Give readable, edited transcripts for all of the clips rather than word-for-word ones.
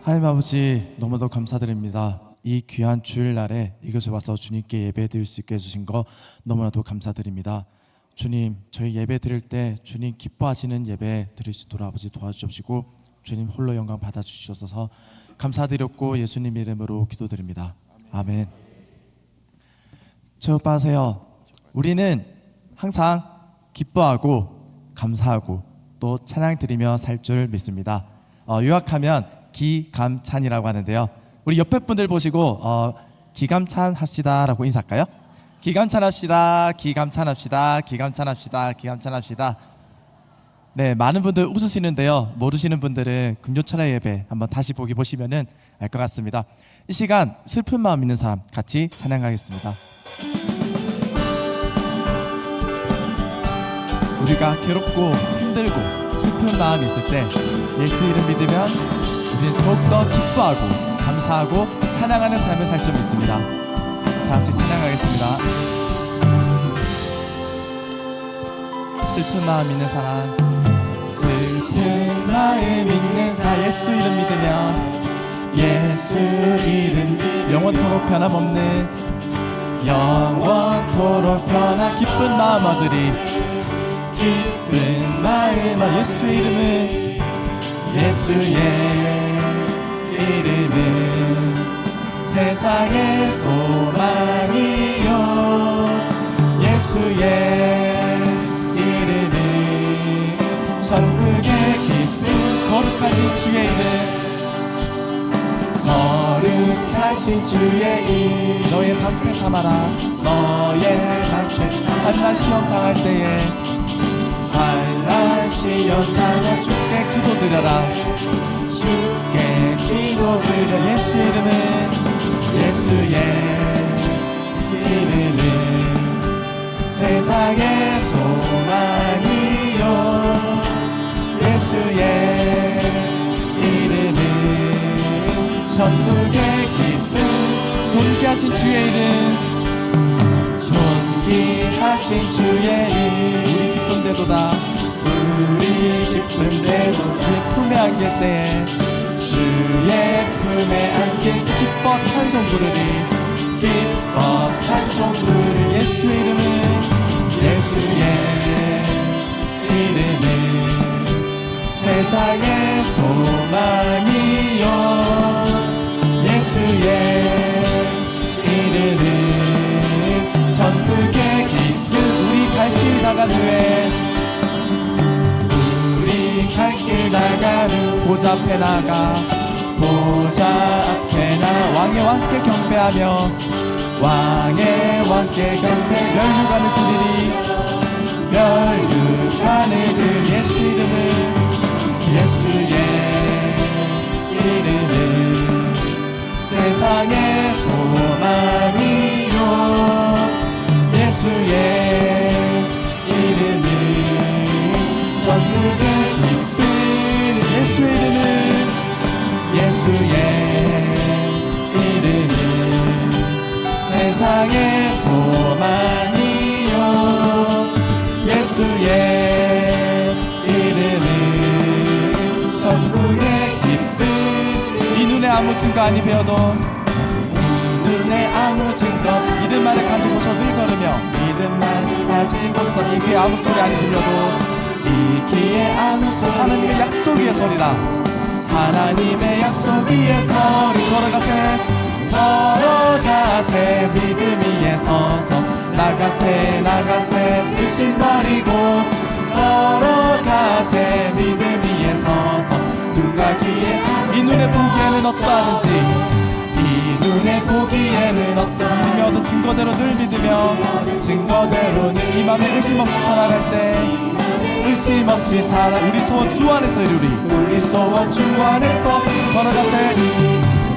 하나님 아버지, 너무도 감사드립니다. 이 귀한 주일날에 이곳에 와서 주님께 예배 드릴 수 있게 해주신 거 너무나도 감사드립니다. 주님, 저희 예배 드릴 때 주님 기뻐하시는 예배 드릴 수 있도록 아버지 도와주시고 주님 홀로 영광 받아주시옵소서. 감사드렸고 예수님 이름으로 기도드립니다. 아멘. 저 빠세요. 우리는 항상 기뻐하고 감사하고 또 찬양 드리며 살 줄 믿습니다. 요약하면 기감찬이라고 하는데요. 우리 옆에 분들 보시고 기감찬 합시다 라고 인사할까요? 기감찬 합시다. 기감찬 합시다. 기감찬 합시다. 기감찬 합시다. 네, 많은 분들 웃으시는데요. 모르시는 분들은 금요철야 예배 한번 다시 보시면은 알 것 같습니다. 이 시간 슬픈 마음 있는 사람 같이 찬양하겠습니다. 우리가 괴롭고 힘들고 슬픈 마음이 있을 때 예수 이름 믿으면 우리는 더욱더 기뻐하고 감사하고 찬양하는 삶을 살 줄 믿습니다. 다 같이 찬양하겠습니다. 슬픈 마음 있는 사람, 슬픈 마음 있는 사람, 예수 이름 믿으면 예수 이름 영원토록 변함없는 영원토록 변함 기쁜 마음 얻으리. 기쁜 마음 예수 이름은 예수의 이름은 세상의 소망이요 예수의 이름은 천국의 기쁨 거룩하신 주의 이름 거룩하신 주의 이름 너의 방패 삼아라 너의 방패 한날 시험 당할 때에 한날 시험 당할 주께 기도드려라 주께 기도드려 예수 이름은 예수의 이름은 세상의 소망이요 예수의 이름은 천국의 기쁨 존귀하신 주의 이름 존귀하신 주의 이름 우리 기쁜데도다 우리 기쁜데도 주의 품에 안길 때에 주의 품에 안길 기뻐 찬송 부르리 기뻐 찬송 부르리 예수 이름은 예수의 이름은 세상의 소망이요 예수의 이름은 천국의 기쁨 우리 갈 길 나가되 갈 길 나가는 보좌 앞에 나가 보좌 앞에 나 왕의 왕께 경배하며 왕의 왕께 경배 멸류관을 드리리 멸류관을 드리 예수 이름은 예수의 이름은 세상의 소망이요 예수의 이름은 천국의 예수 이름은 예수의 이름은 세상의 소망이요 예수의 이름은 천국의 기쁨 이 눈에 아무 증거 아니 배워도 이 눈에 아무 증거 믿음만을 가지고서 늘 걸으며 믿음만 가지고서 이 귀에 아무 소리 아니 들려도 이 귀에 아무 소리 하나님의 약속 위에 서리라 하나님의 약속 위에 서리 걸어가세 걸어가세 믿음 위에 서서 나가세 나가세 의심 버리고 걸어가세 믿음 위에 서서 눈과 귀에 이 눈에 보기에는 어떠하는지 이 눈에 보기에는 어떠 믿으며 얻은 증거대로 늘 믿으며 증거대로 늘 이 맘에 의심 없이 살아갈 때 의심 없이 살아 우리 소원 주 안에서 이루리 우리 소원 주 안에서 걸어가세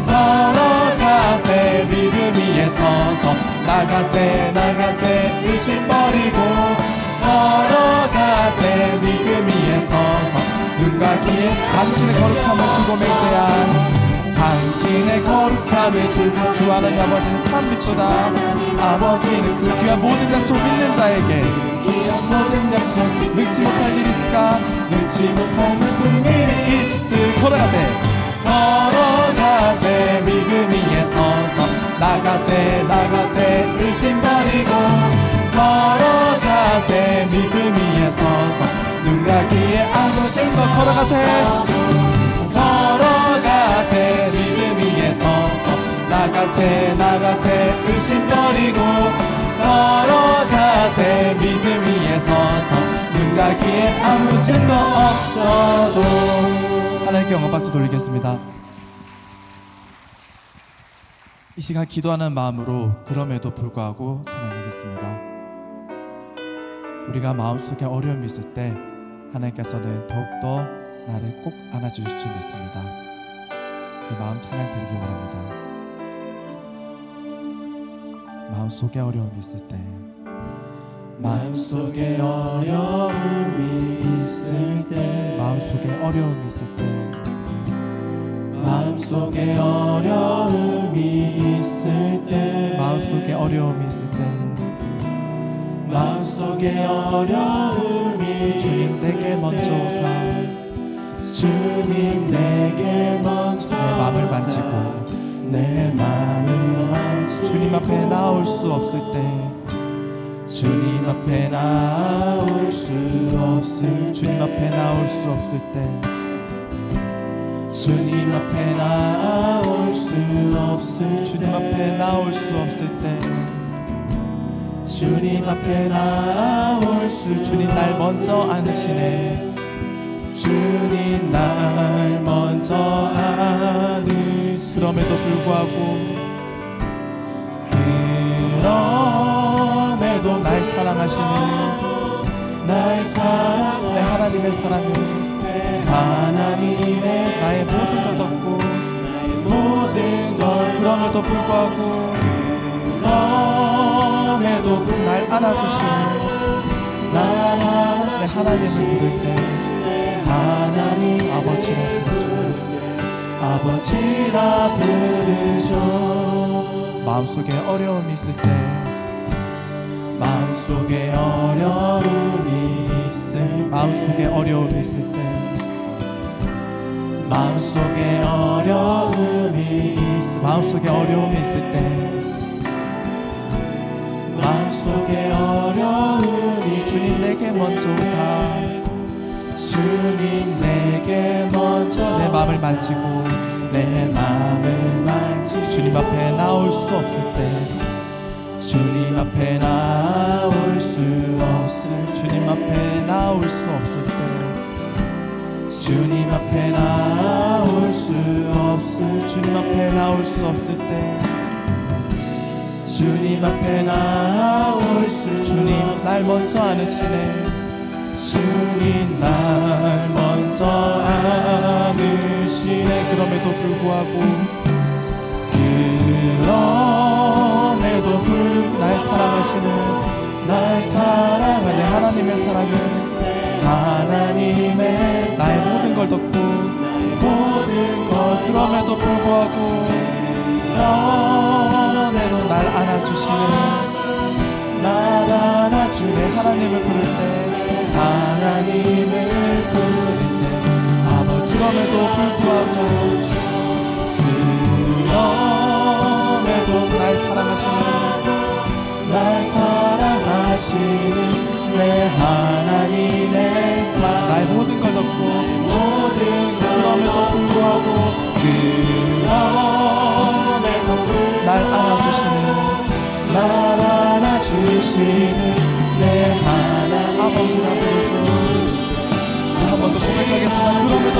걸어가세 믿음 위에 서서 나가세 나가세 의심 버리고 걸어가세 믿음 위에 서서 눈과 귀에 당신의 거룩함을 두고 맹세한 당신의 거룩함을 두고 주 하나님 아버지는 참 기쁘다 아버지는 그 귀한 모든 약속 믿는 자에게 모든 약속 능치 못할 일이 있을까 능치 못할 무슨 일이 있을 걸어가세 걸어 나가세 의심 버리고 걸어가세 믿음 위에 서서 눈 감기에 아무 증거 걸어가세 믿음 위에 서서 나가세 의심 버리고 걸어가세 믿음 위에 서서 눈 감기에 아무 증거 없어도. 하나님께 영광 박수 돌리겠습니다. 이 시간 기도하는 마음으로 그럼에도 불구하고 찬양하겠습니다. 우리가 마음속에 어려움이 있을 때 하나님께서는 더욱더 나를 꼭 안아주실 줄 믿습니다. 그 마음 찬양 드리기 원합니다. 마음속에 어려움이 있을 때 마음속에 어려움이 있을 때 마음속에 어려움이 있을 때 마음속에 어려움이 있을 때 마음속에 어려움이 있을 때 마음속에 어려움이 주님 내게 먼저 오사 주님 내게 먼저 내 마음을 만지고 내 마음을 만지고 주님 앞에 나올 수 없을 때 주님 앞에 나올 수 없을 주님 앞에 나올 수 없을 때 주님 앞에 나올 수 없을 주님 앞에 나올 수 없을 때 주님 앞에 나올 수 주님 날 먼저 안으시네 주님 날 먼저 안으시 그럼에도 불구하고 그럼에도 날 사랑하시는 날 사랑 내 하나님의 사랑을 하나님의 나의 모든 걸 덮고 모든 걸 그럼에도 불구하고 그럼에도 날 안아주시는 내 하나님을 부를 때 하나님 아버지라 부르죠 아버지라 부르죠 마음속에 어려움이 있을 때 마음속에 어려움이 있을 마음속에 어려움이 있을 때 마음속에 어려움이 있을 마음속에 어려움이 있을 때 마음속에 어려움이 주님 내게 먼저 오사 주님 내게 먼저 내 마음을 만지고 내 마음을 만지고 주님 앞에 나올 수 없을 때 주님 앞에 나올 수 없을 주님 앞에 나올 수 없을 때 주님 앞에 나올 수 없을 주님 앞에 나올 수 없을 때 주님 앞에 나올 수 주님 날 먼저 안으시네 주님 날 먼저 안으시네 그럼에도 불구하고 날 사랑하시는 날 사랑하는 하나님의 사랑은 하나님의 나의 모든 걸 덮고 모든 것 그럼에도 불구하고 그럼에도 날 안아주시는 날 안아주네 하나님을 부를 때 하나님을 부를 때 아버지 그럼에도 불구하고 그럼에도 날 사랑하시는 내 하나님의 사랑 나의 모든 걸 덮고 모든 그럼에도 불구하고 그럼에도 날 안아주시는 날 안아주시는 내 하나님 아버지라 부르죠 한 번 더 고백하겠습니다 그럼에도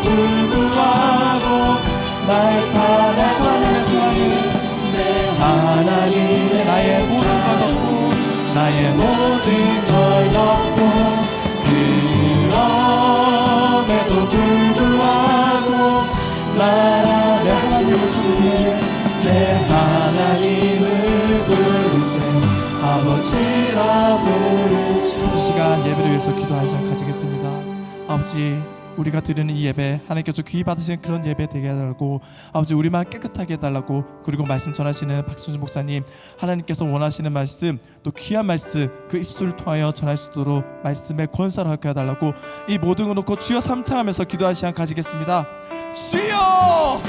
불구하고 나의 사랑 하나님의 사랑은 하나님의 나의 모든 걸 덮고 나의 모든 걸 덮고 그럼에도 불구하고 내 하나님을 부르네 내 하나님을 부를 때 아버지라 부르죠 이 시간 예배를 위해서 기도하는 시간 가지겠습니다 아버지 우리가 드리는 이 예배 하나님께서 귀히 받으시는 그런 예배 되게 해달라고 아버지 우리만 깨끗하게 해달라고 그리고 말씀 전하시는 박순준 목사님 하나님께서 원하시는 말씀 또 귀한 말씀 그 입술을 통하여 전할 수 있도록 말씀의 권사를 하게 해달라고 이 모든 걸 놓고 주여 삼창하면서 기도하는 시간 가지겠습니다 주여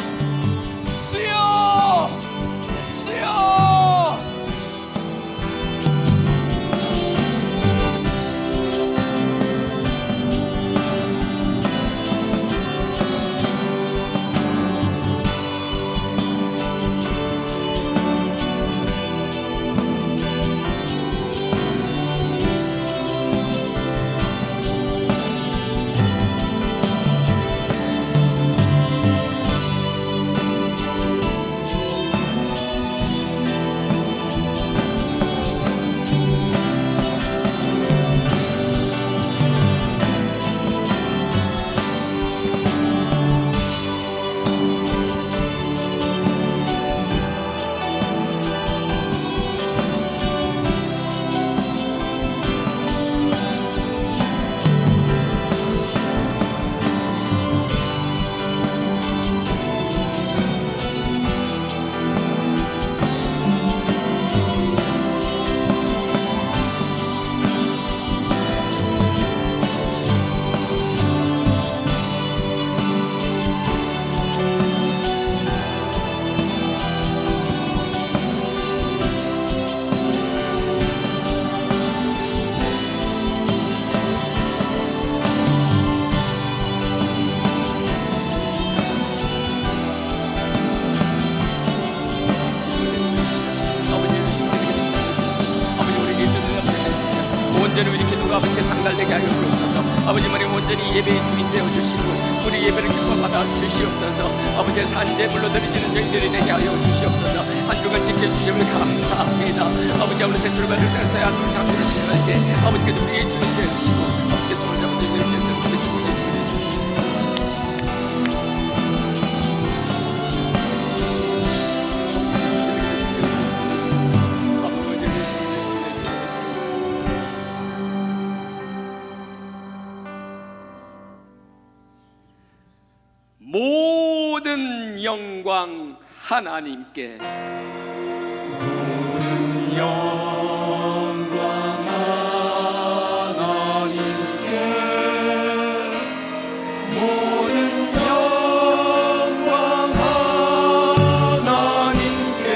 살게 하여 주옵소서. 아버지만이 온전히 예배의 주인 되어 주시고 우리 예배를 기뻐 받아 주시옵소서. 아버지의 산재물로 드려지는 저희들이 되게 하여 주시옵소서. 한 주간 지켜주심을 감사합니다. 아버지 오늘 생수를 받을 때는 새한 물 잠들을 신할 때 아버지께서 우리의 주인 되어 주시고 아버지께서 오늘 잡은 저희들을 위해서 우리 주인 되어 주시고 모든 영광 하나님께, 모든 영광 하나님께, 모든 영광 하나님께,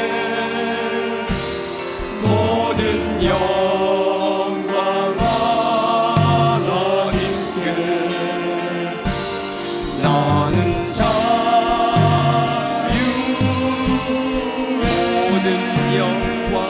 모든 영광 하나님께. 나는 모든 영광 하나님께,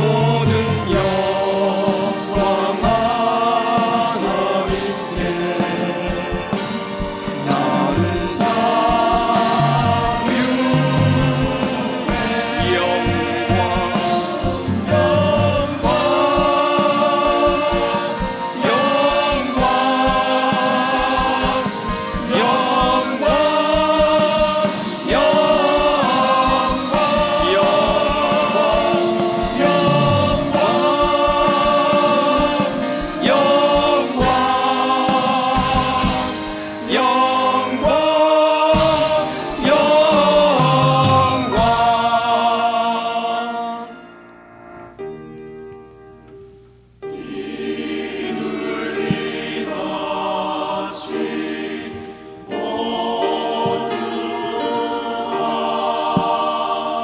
모든 영광 하나님께, 모든 영광 하나님께. 나는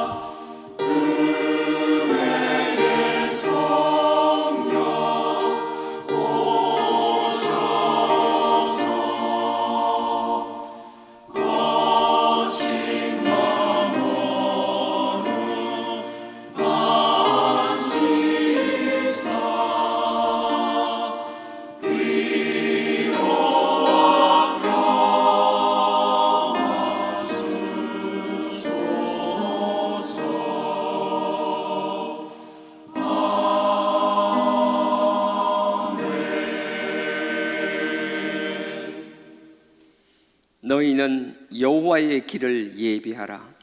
너희는 여호와의 길을 예비하라.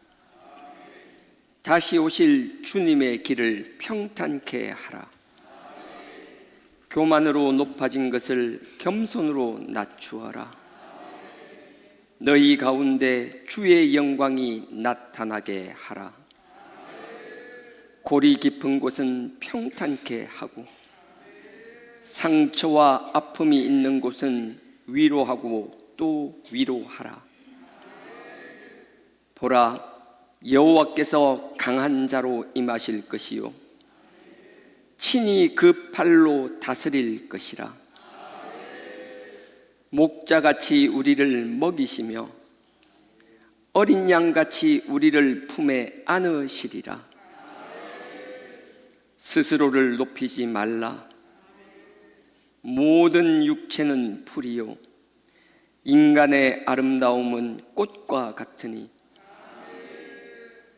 다시 오실 주님의 길을 평탄케 하라. 교만으로 높아진 것을 겸손으로 낮추어라. 너희 가운데 주의 영광이 나타나게 하라. 골이 깊은 곳은 평탄케 하고 상처와 아픔이 있는 곳은 위로하고 또 위로하라. 보라, 여호와께서 강한 자로 임하실 것이요 친히 그 팔로 다스릴 것이라. 목자같이 우리를 먹이시며 어린 양같이 우리를 품에 안으시리라. 스스로를 높이지 말라. 모든 육체는 풀이요 인간의 아름다움은 꽃과 같으니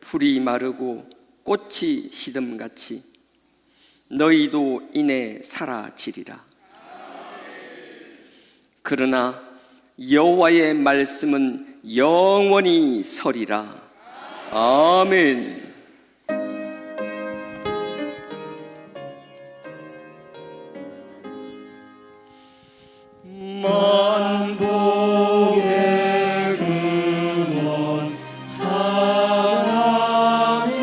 풀이 마르고 꽃이 시듬같이 너희도 이내 사라지리라. 그러나 여호와의 말씀은 영원히 서리라. 아멘. 만복의 근원 하나님,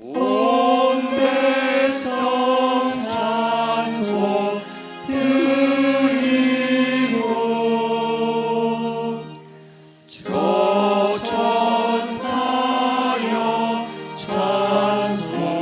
온 백성 찬송 드리고 저 천사여 찬송하세.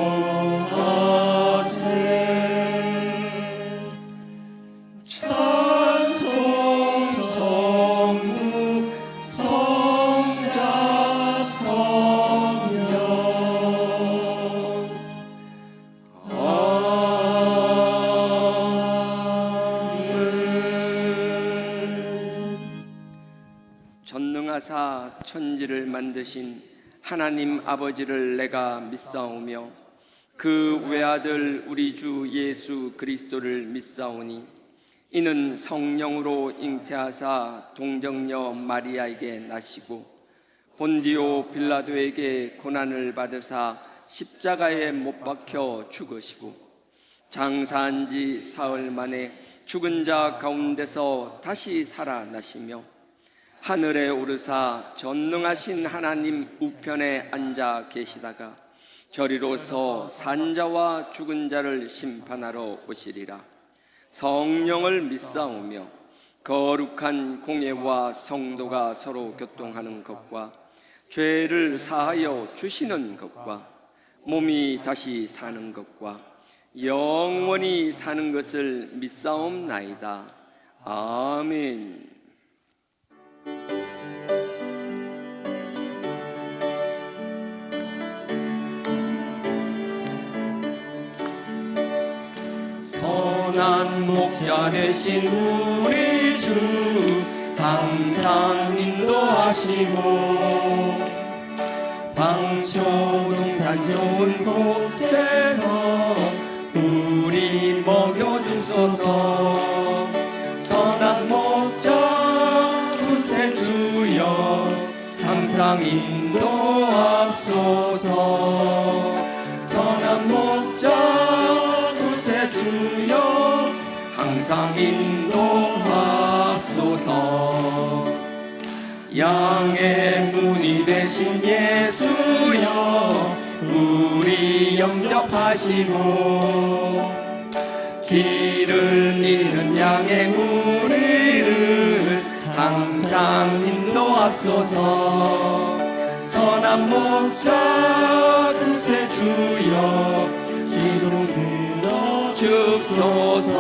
하사 천지를 만드신 하나님 아버지를 내가 믿사오며 그 외아들 우리 주 예수 그리스도를 믿사오니 이는 성령으로 잉태하사 동정녀 마리아에게 나시고 본디오 빌라도에게 고난을 받으사 십자가에 못 박혀 죽으시고 장사한 지 사흘 만에 죽은 자 가운데서 다시 살아나시며 하늘에 오르사 전능하신 하나님 우편에 앉아 계시다가 저리로서 산자와 죽은 자를 심판하러 오시리라. 성령을 믿사오며 거룩한 공예와 성도가 서로 교통하는 것과 죄를 사하여 주시는 것과 몸이 다시 사는 것과 영원히 사는 것을 믿사옵나이다. 아멘. 선한 목자 되신 우리 주 항상 인도하시고 방초동산 좋은 곳에서 우리 먹여주소서. 선한 목자 구세주여 항상 인도하소서. 선한 목자 구세주여 항상 인도하소서. 양의 문이 되신 예수여 우리 영접하시고 길을 잃은 양의 무리를 항상 인도하소서. 선한 목자 구세주여 기도 들어주소서.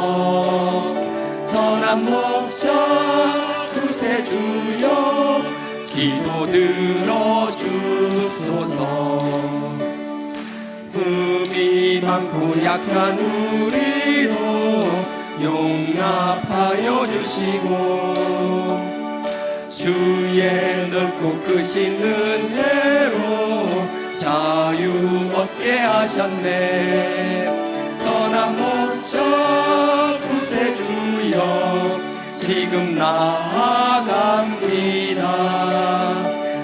선한 목자 구세주여 기도 들어주소서. 흠이 많고 약한 우리도 용납하여 주시고 주의 넓고 크신 은혜로 자유 얻게 하셨네. 선한 목자 구세주여 지금 나아갑니다.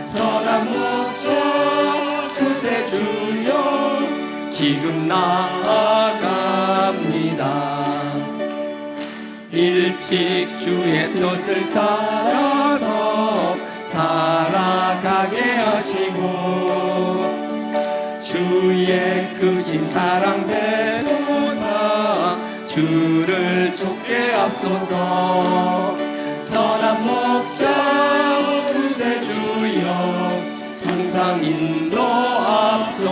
선한 목자 구세주여 지금 나아갑니다. 일찍 주의 뜻을 따라서 살아가게 하시고 주의 크신 사랑 베푸사 주를 쫓게 앞서서. 선한 목자 구세주여 항상 인도하소서.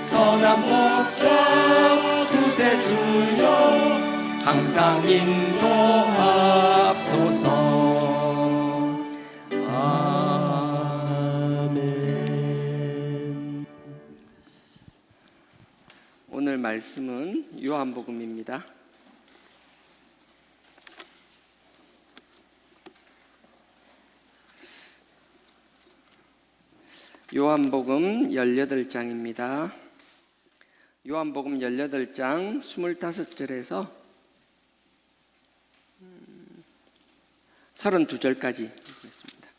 선한 목자 구세주여 항상 인도하소서. 아멘. 오늘 말씀은 요한복음입니다. 요한복음 18장입니다. 요한복음 18장 25절에서 32절까지 읽겠습니다.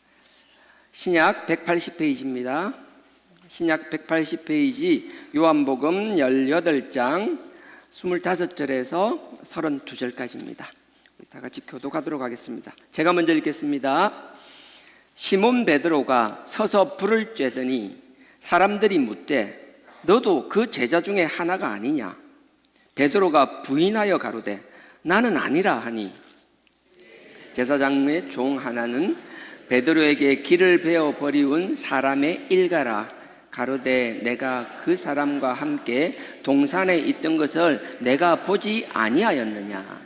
신약 180페이지입니다. 신약 180페이지 요한복음 18장 25절에서 32절까지입니다. 다 같이 교독하도록 하겠습니다. 제가 먼저 읽겠습니다. 시몬 베드로가 서서 불을 쬐더니 사람들이 묻되 너도 그 제자 중에 하나가 아니냐? 베드로가 부인하여 가로되 나는 아니라 하니 제사장의 종 하나는 베드로에게 길을 베어 버리운 사람의 일가라 가로되 내가 그 사람과 함께 동산에 있던 것을 내가 보지 아니하였느냐?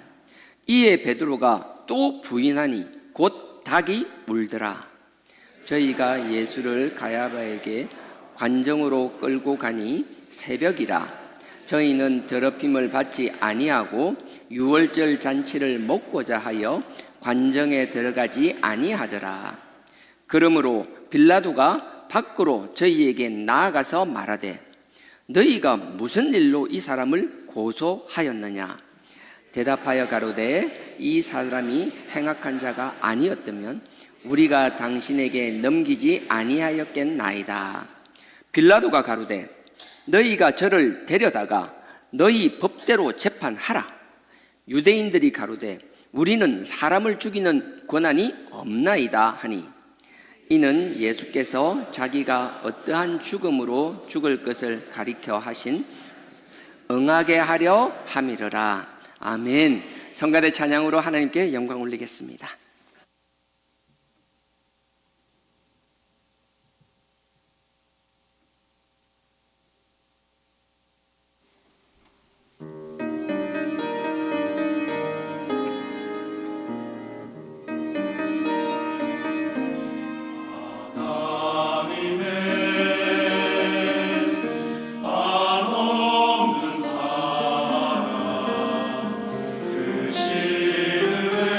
이에 베드로가 또 부인하니 곧 닭이 물더라. 저희가 예수를 가야바에게 관정으로 끌고 가니 새벽이라. 저희는 더럽힘을 받지 아니하고 유월절 잔치를 먹고자 하여 관정에 들어가지 아니하더라. 그러므로 빌라도가 밖으로 저희에게 나아가서 말하되 너희가 무슨 일로 이 사람을 고소하였느냐? 대답하여 가로되 이 사람이 행악한 자가 아니었다면 우리가 당신에게 넘기지 아니하였겠나이다. 빌라도가 가로되 너희가 저를 데려다가 너희 법대로 재판하라. 유대인들이 가로되 우리는 사람을 죽이는 권한이 없나이다 하니 이는 예수께서 자기가 어떠한 죽음으로 죽을 것을 가리켜 하신 응하게 하려 함이러라. 아멘. 성가대 찬양으로 하나님께 영광 올리겠습니다. 그 시름에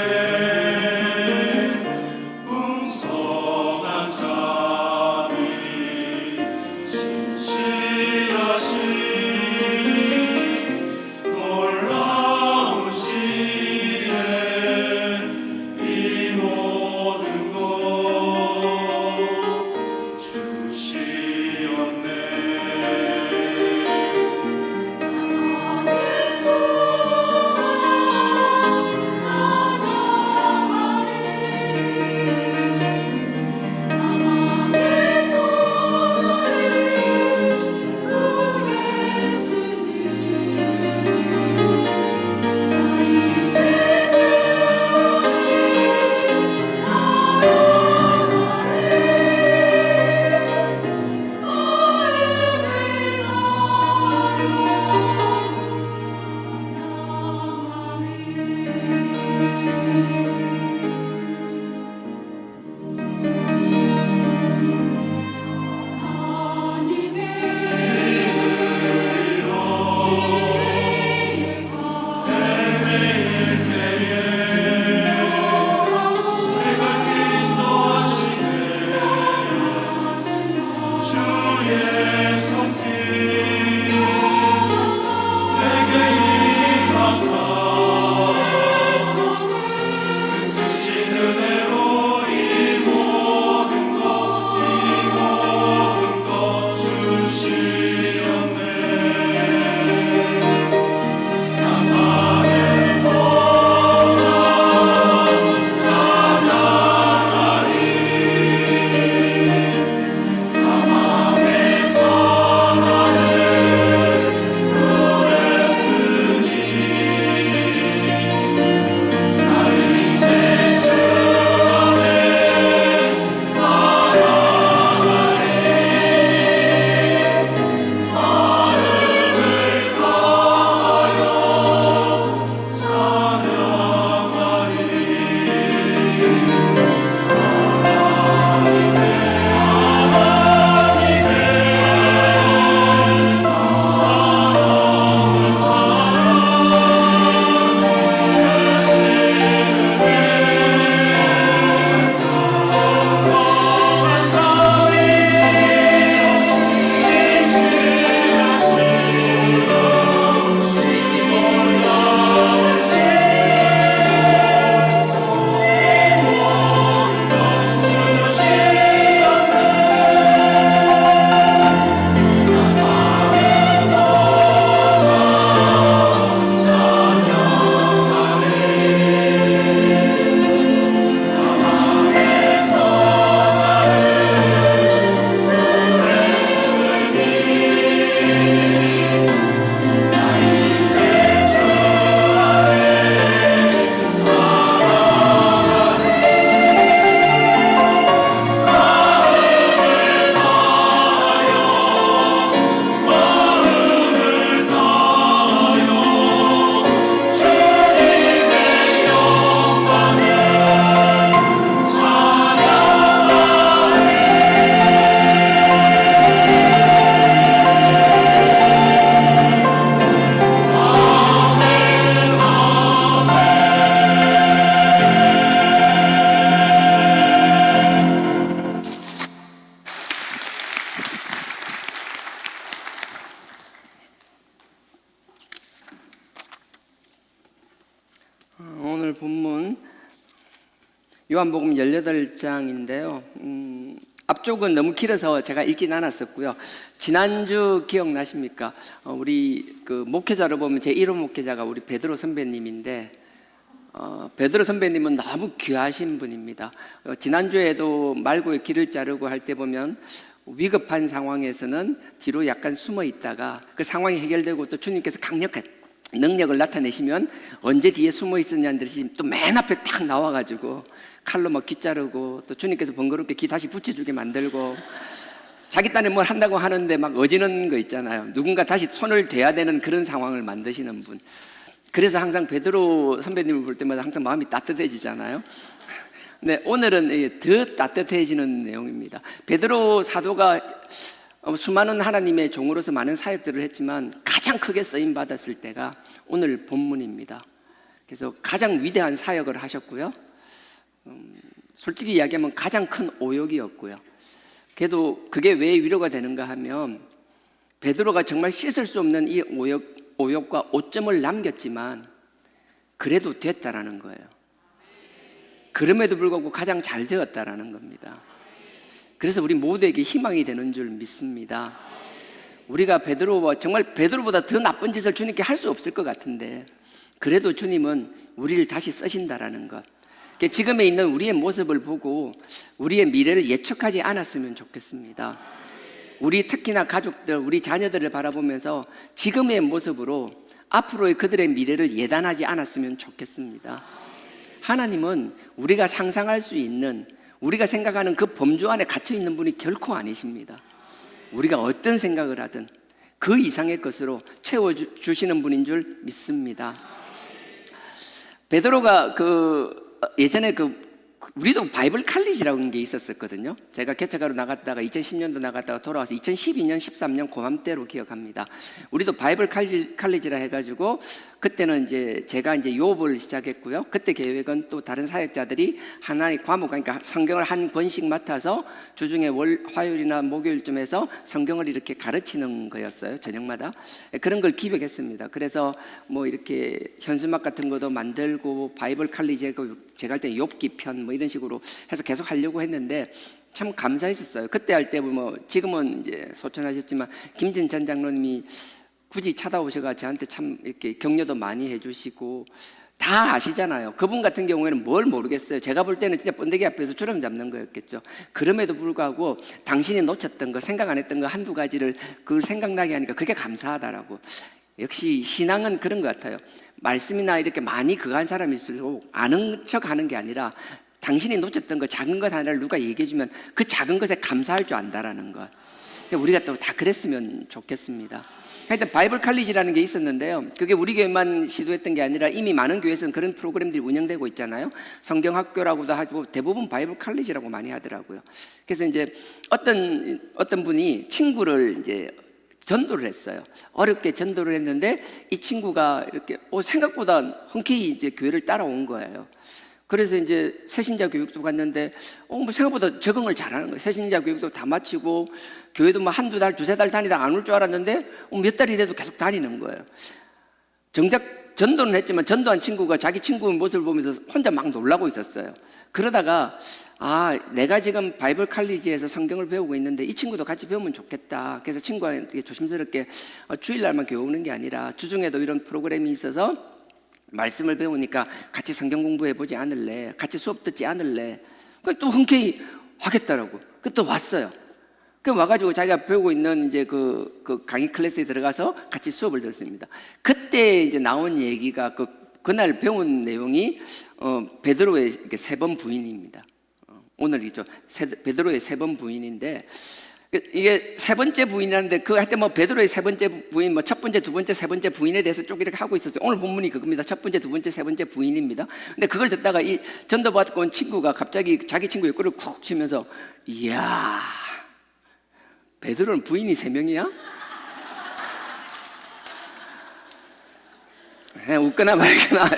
오늘 본문 요한복음 18장인데요. 앞쪽은 너무 길어서 제가 읽진 않았었고요. 지난주 기억나십니까? 우리 그 목회자로 보면 제 1호 목회자가 우리 베드로 선배님인데, 베드로 선배님은 너무 귀하신 분입니다. 지난주에도 말고의 길을 자르고 할 때 보면 위급한 상황에서는 뒤로 약간 숨어 있다가 그 상황이 해결되고 또 주님께서 강력한 능력을 나타내시면 언제 뒤에 숨어 있었냐는 듯이 또 맨 앞에 딱 나와가지고 칼로 막 귀 자르고, 또 주님께서 번거롭게 귀 다시 붙여주게 만들고, 자기 딴에 뭘 한다고 하는데 막 어지는 거 있잖아요. 누군가 다시 손을 대야 되는 그런 상황을 만드시는 분. 그래서 항상 베드로 선배님을 볼 때마다 항상 마음이 따뜻해지잖아요. 네, 오늘은 더 따뜻해지는 내용입니다. 베드로 사도가 수많은 하나님의 종으로서 많은 사역들을 했지만 가장 크게 쓰임 받았을 때가 오늘 본문입니다. 그래서 가장 위대한 사역을 하셨고요. 솔직히 이야기하면 가장 큰 오역이었고요. 그래도 그게 왜 위로가 되는가 하면, 베드로가 정말 씻을 수 없는 이 오역과 오점을 남겼지만 그래도 됐다라는 거예요. 그럼에도 불구하고 가장 잘 되었다라는 겁니다. 그래서 우리 모두에게 희망이 되는 줄 믿습니다. 우리가 정말 베드로보다 더 나쁜 짓을 주님께 할 수 없을 것 같은데, 그래도 주님은 우리를 다시 쓰신다라는 것. 지금에 있는 우리의 모습을 보고 우리의 미래를 예측하지 않았으면 좋겠습니다. 우리 특히나 가족들, 우리 자녀들을 바라보면서 지금의 모습으로 앞으로의 그들의 미래를 예단하지 않았으면 좋겠습니다. 하나님은 우리가 상상할 수 있는, 우리가 생각하는 그 범주 안에 갇혀 있는 분이 결코 아니십니다. 우리가 어떤 생각을 하든 그 이상의 것으로 채워주시는 분인 줄 믿습니다. 베드로가 예전에 우리도 바이블 칼리지라는 게 있었거든요. 제가 개척하러 나갔다가 2010년도 나갔다가 돌아와서 2012년, 13년 고맘때로 기억합니다. 우리도 바이블 칼리지라 해가지고 그때는 제가 욥을 시작했고요. 그때 계획은 또 다른 사역자들이 하나의 과목, 그러니까 성경을 한 권씩 맡아서 주중에 화요일이나 목요일쯤에서 성경을 이렇게 가르치는 거였어요. 저녁마다. 그런 걸 기획했습니다. 그래서 뭐 이렇게 현수막 같은 것도 만들고 바이블 칼리지, 제가 할 때 욥기 편 이런 식으로 해서 계속 하려고 했는데 참 감사했었어요. 그때 할 때 지금은 소천하셨지만 김진 전 장로님이 굳이 찾아오셔가 저한테 참 이렇게 격려도 많이 해주시고, 다 아시잖아요. 그분 같은 경우에는 뭘 모르겠어요. 제가 볼 때는 진짜 번데기 앞에서 주름 잡는 거였겠죠. 그럼에도 불구하고 당신이 놓쳤던 거, 생각 안 했던 거 한두 가지를 생각나게 하니까 그게 감사하다라고. 역시 신앙은 그런 것 같아요. 말씀이나 이렇게 많이 그한 사람일수록 아는 척 하는 게 아니라 당신이 놓쳤던 거, 작은 것 하나를 누가 얘기해주면 그 작은 것에 감사할 줄 안다라는 것. 우리가 또 다 그랬으면 좋겠습니다. 하여튼 바이블 칼리지라는 게 있었는데요. 그게 우리 교회만 시도했던 게 아니라 이미 많은 교회에서는 그런 프로그램들이 운영되고 있잖아요. 성경학교라고도 하고 대부분 바이블 칼리지라고 많이 하더라고요. 그래서 어떤 분이 친구를 전도를 했어요. 어렵게 전도를 했는데 이 친구가 이렇게 생각보다 흔쾌히 교회를 따라온 거예요. 그래서 새신자 교육도 갔는데 생각보다 적응을 잘하는 거예요. 새신자 교육도 다 마치고 교회도 한두 달, 두세 달 다니다가 안 올 줄 알았는데 몇 달이 돼도 계속 다니는 거예요. 정작 전도는 했지만 전도한 친구가 자기 친구의 모습을 보면서 혼자 막 놀라고 있었어요. 그러다가 내가 지금 바이블 칼리지에서 성경을 배우고 있는데 이 친구도 같이 배우면 좋겠다. 그래서 친구한테 조심스럽게 주일날만 교회 오는 게 아니라 주중에도 이런 프로그램이 있어서 말씀을 배우니까 같이 성경 공부해보지 않을래? 같이 수업 듣지 않을래? 또 흔쾌히 하겠다라고. 또 왔어요. 와가지고 자기가 배우고 있는 그 강의 클래스에 들어가서 같이 수업을 들었습니다. 그때 나온 얘기가 그날 배운 내용이 베드로의 세 번 부인입니다. 오늘이죠. 베드로의 세 번 부인인데, 이게 세 번째 부인이라는데 하여튼 베드로의 세 번째 부인, 첫 번째, 두 번째, 세 번째 부인에 대해서 쭉 이렇게 하고 있었어요. 오늘 본문이 그겁니다. 첫 번째, 두 번째, 세 번째 부인입니다. 근데 그걸 듣다가 이 전도받고 온 친구가 갑자기 자기 친구 옆구리를 쿡 치면서, 이야, 베드로는 부인이 3명이야? 웃거나 말거나.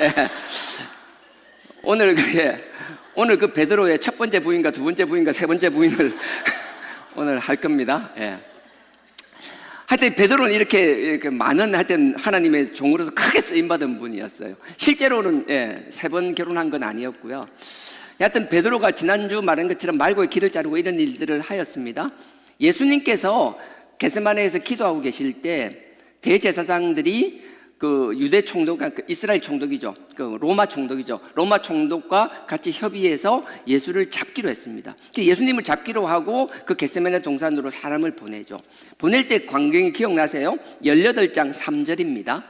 오늘 그 베드로의 첫 번째 부인과 두 번째 부인과 세 번째 부인을 오늘 할 겁니다. 하여튼 베드로는 이렇게 많은 하여튼 하나님의 종으로서 크게 쓰임받은 분이었어요. 실제로는 3번 결혼한 건 아니었고요. 하여튼 베드로가 지난주 말한 것처럼 말고의 길을 자르고 이런 일들을 하였습니다. 예수님께서 겟세마네에서 기도하고 계실 때 대제사장들이 그 유대 총독, 그 이스라엘 총독이죠. 그 로마 총독이죠. 로마 총독과 같이 협의해서 예수를 잡기로 했습니다. 예수님을 잡기로 하고 그 겟세마네 동산으로 사람을 보내죠. 보낼 때 광경이 기억나세요? 18장 3절입니다.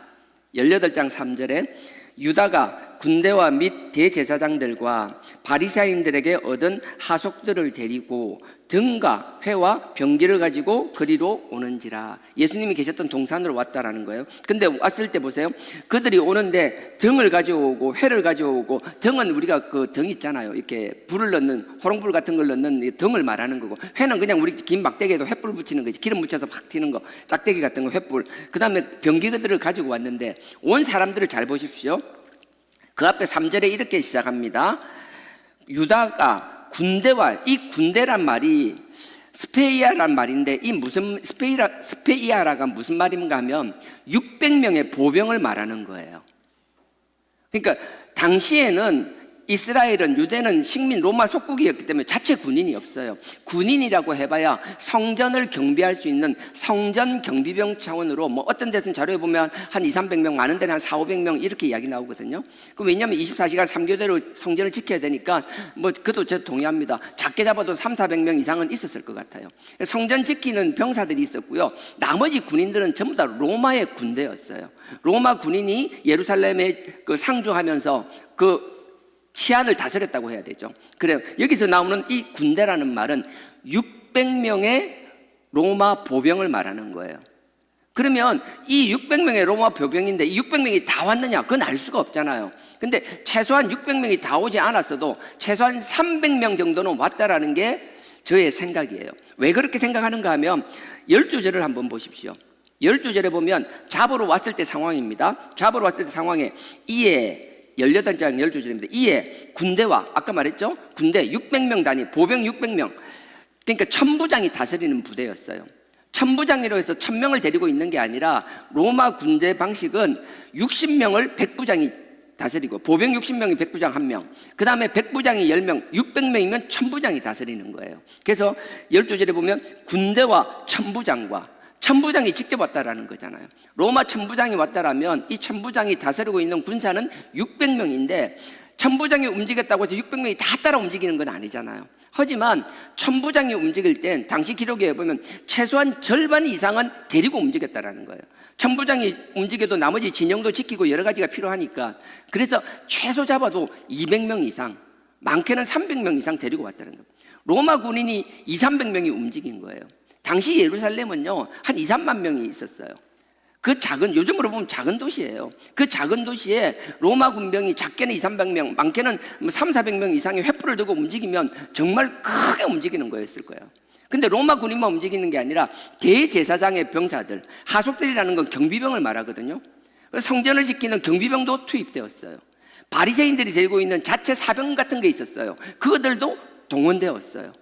18장 3절에 유다가 군대와 및 대제사장들과 바리새인들에게 얻은 하속들을 데리고 등과 회와 병기를 가지고 그리로 오는지라. 예수님이 계셨던 동산으로 왔다라는 거예요. 근데 왔을 때 보세요. 그들이 오는데 등을 가져오고 회를 가져오고, 등은 우리가 그 등 있잖아요. 이렇게 불을 넣는, 호롱불 같은 걸 넣는 등을 말하는 거고, 회는 그냥 우리 긴 막대기에도 횃불 붙이는 거지. 기름 묻혀서 팍 튀는 거, 짝대기 같은 거 횃불. 그 다음에 병기들을 가지고 왔는데 온 사람들을 잘 보십시오. 그 앞에 3절에 이렇게 시작합니다. 유다가 군대와, 이 군대란 말이 스페이아란 말인데, 이 무슨 스페이아라가 무슨 말인가 하면 600명의 보병을 말하는 거예요. 그러니까 당시에는 이스라엘은, 유대는 식민 로마 속국이었기 때문에 자체 군인이 없어요. 군인이라고 해봐야 성전을 경비할 수 있는 성전 경비병 차원으로, 뭐 어떤 데서는 자료에 보면 한 200~300명, 많은 데는 한 400~500명 이렇게 이야기 나오거든요. 왜냐하면 24시간 3교대로 성전을 지켜야 되니까, 뭐 그것도 저 동의합니다. 작게 잡아도 300~400명 이상은 있었을 것 같아요. 성전 지키는 병사들이 있었고요. 나머지 군인들은 전부 다 로마의 군대였어요. 로마 군인이 예루살렘에 그 상주하면서 그 치안을 다스렸다고 해야 되죠. 그래요. 여기서 나오는 이 군대라는 말은 600명의 로마 보병을 말하는 거예요. 그러면 이 600명의 로마 보병인데 이 600명이 다 왔느냐? 그건 알 수가 없잖아요. 근데 최소한 600명이 다 오지 않았어도 최소한 300명 정도는 왔다라는 게 저의 생각이에요. 왜 그렇게 생각하는가 하면 12절을 한번 보십시오. 12절에 보면 잡으러 왔을 때 상황입니다. 잡으러 왔을 때 상황에 이에 18장 12절입니다. 이에 군대와, 아까 말했죠? 군대 600명 단위, 보병 600명. 그러니까 천부장이 다스리는 부대였어요. 천부장이라고 해서 1000명을 데리고 있는 게 아니라 로마 군대 방식은 60명을 백부장이 다스리고, 보병 60명이 백부장 1명, 그 다음에 백부장이 10명, 600명이면 천부장이 다스리는 거예요. 그래서 12절에 보면 군대와 천부장과, 천부장이 직접 왔다라는 거잖아요. 로마 천부장이 왔다라면 이 천부장이 다스리고 있는 군사는 600명인데 천부장이 움직였다고 해서 600명이 다 따라 움직이는 건 아니잖아요. 하지만 천부장이 움직일 땐 당시 기록에 보면 최소한 절반 이상은 데리고 움직였다라는 거예요. 천부장이 움직여도 나머지 진영도 지키고 여러 가지가 필요하니까, 그래서 최소 잡아도 200명 이상, 많게는 300명 이상 데리고 왔다는 거예요. 로마 군인이 200~300명이 움직인 거예요. 당시 예루살렘은요, 한 2~3만 명이 있었어요. 그 작은, 요즘으로 보면 작은 도시예요. 그 작은 도시에 로마 군병이 작게는 200~300명, 많게는 300~400명 이상의 횃불을 들고 움직이면 정말 크게 움직이는 거였을 거예요. 근데 로마 군인만 움직이는 게 아니라 대제사장의 병사들, 하속들이라는 건 경비병을 말하거든요. 성전을 지키는 경비병도 투입되었어요. 바리새인들이 데리고 있는 자체 사병 같은 게 있었어요. 그것들도 동원되었어요.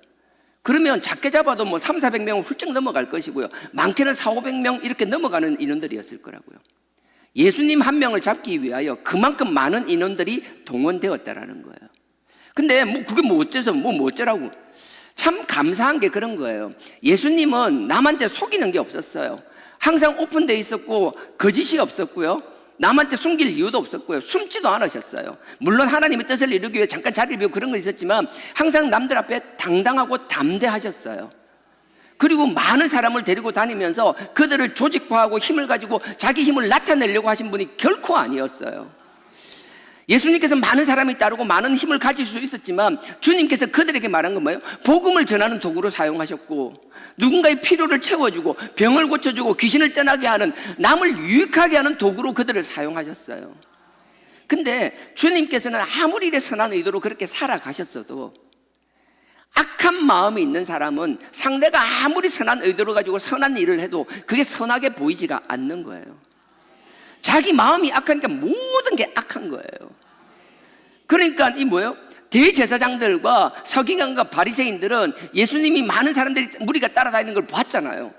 그러면 작게 잡아도 뭐 300~400명은 훌쩍 넘어갈 것이고요. 많게는 400~500명 이렇게 넘어가는 인원들이었을 거라고요. 예수님 한 명을 잡기 위하여 그만큼 많은 인원들이 동원되었다라는 거예요. 근데 뭐 그게 뭐 어째서 뭐 어쩌라고. 참 감사한 게 그런 거예요. 예수님은 남한테 속이는 게 없었어요. 항상 오픈되어 있었고 거짓이 없었고요. 남한테 숨길 이유도 없었고요. 숨지도 않으셨어요. 물론 하나님의 뜻을 이루기 위해 잠깐 자리를 비우고 그런 건 있었지만 항상 남들 앞에 당당하고 담대하셨어요. 그리고 많은 사람을 데리고 다니면서 그들을 조직화하고 힘을 가지고 자기 힘을 나타내려고 하신 분이 결코 아니었어요. 예수님께서 많은 사람이 따르고 많은 힘을 가질 수 있었지만 주님께서 그들에게 말한 건 뭐예요? 복음을 전하는 도구로 사용하셨고, 누군가의 필요를 채워주고 병을 고쳐주고 귀신을 떠나게 하는, 남을 유익하게 하는 도구로 그들을 사용하셨어요. 근데 주님께서는 아무리 선한 의도로 그렇게 살아가셨어도 악한 마음이 있는 사람은 상대가 아무리 선한 의도를 가지고 선한 일을 해도 그게 선하게 보이지가 않는 거예요. 자기 마음이 악하니까 모든 게 악한 거예요. 그러니까 이 뭐예요? 대제사장들과 서기관과 바리새인들은 예수님이 많은 사람들이 무리가 따라다니는 걸 봤잖아요.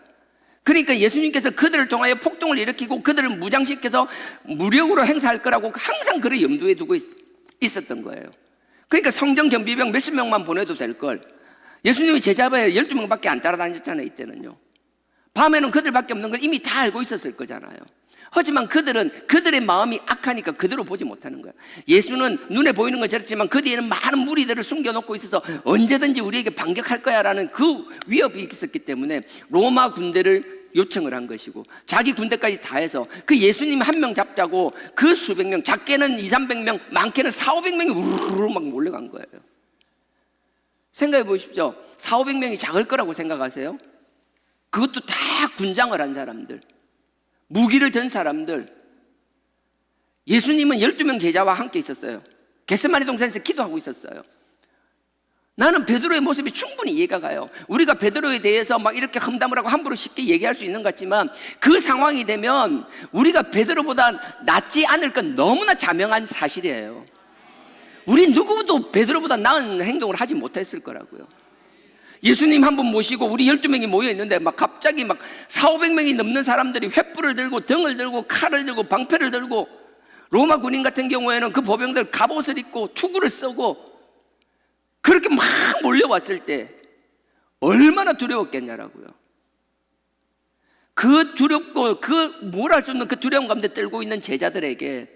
그러니까 예수님께서 그들을 통하여 폭동을 일으키고 그들을 무장시켜서 무력으로 행사할 거라고 항상 그를 염두에 두고 있었던 거예요. 그러니까 성전 경비병 몇십 명만 보내도 될 걸 예수님이 제자바에 12명밖에 안 따라다녔잖아요. 이때는요. 밤에는 그들밖에 없는 걸 이미 다 알고 있었을 거잖아요. 하지만 그들의 마음이 악하니까 그대로 보지 못하는 거예요. 예수는 눈에 보이는 건 저렇지만 그 뒤에는 많은 무리들을 숨겨놓고 있어서 언제든지 우리에게 반격할 거야 라는 그 위협이 있었기 때문에 로마 군대를 요청을 한 것이고 자기 군대까지 다 해서 그 예수님 한 명 잡자고 그 수백 명, 작게는 200~300명, 많게는 400~500명이 우르르 막 몰려간 거예요. 생각해 보십시오. 400~500명이 작을 거라고 생각하세요? 그것도 다 군장을 한 사람들, 무기를 든 사람들. 예수님은 12명 제자와 함께 있었어요. 겟세마네 동산에서 기도하고 있었어요. 나는 베드로의 모습이 충분히 이해가 가요. 우리가 베드로에 대해서 막 이렇게 험담을 하고 함부로 쉽게 얘기할 수 있는 것 같지만 그 상황이 되면 우리가 베드로보다 낫지 않을 건 너무나 자명한 사실이에요. 우리 누구도 베드로보다 나은 행동을 하지 못했을 거라고요. 예수님 한 분 모시고 우리 12명이 모여 있는데 막 갑자기 막 400~500명이 넘는 사람들이 횃불을 들고 등을 들고 칼을 들고 방패를 들고, 로마 군인 같은 경우에는 그 보병들 갑옷을 입고 투구를 쓰고 그렇게 막 몰려왔을 때 얼마나 두려웠겠냐라고요. 그 두렵고 그 뭘 할 수 없는 그 두려움 가운데 떨고 있는 제자들에게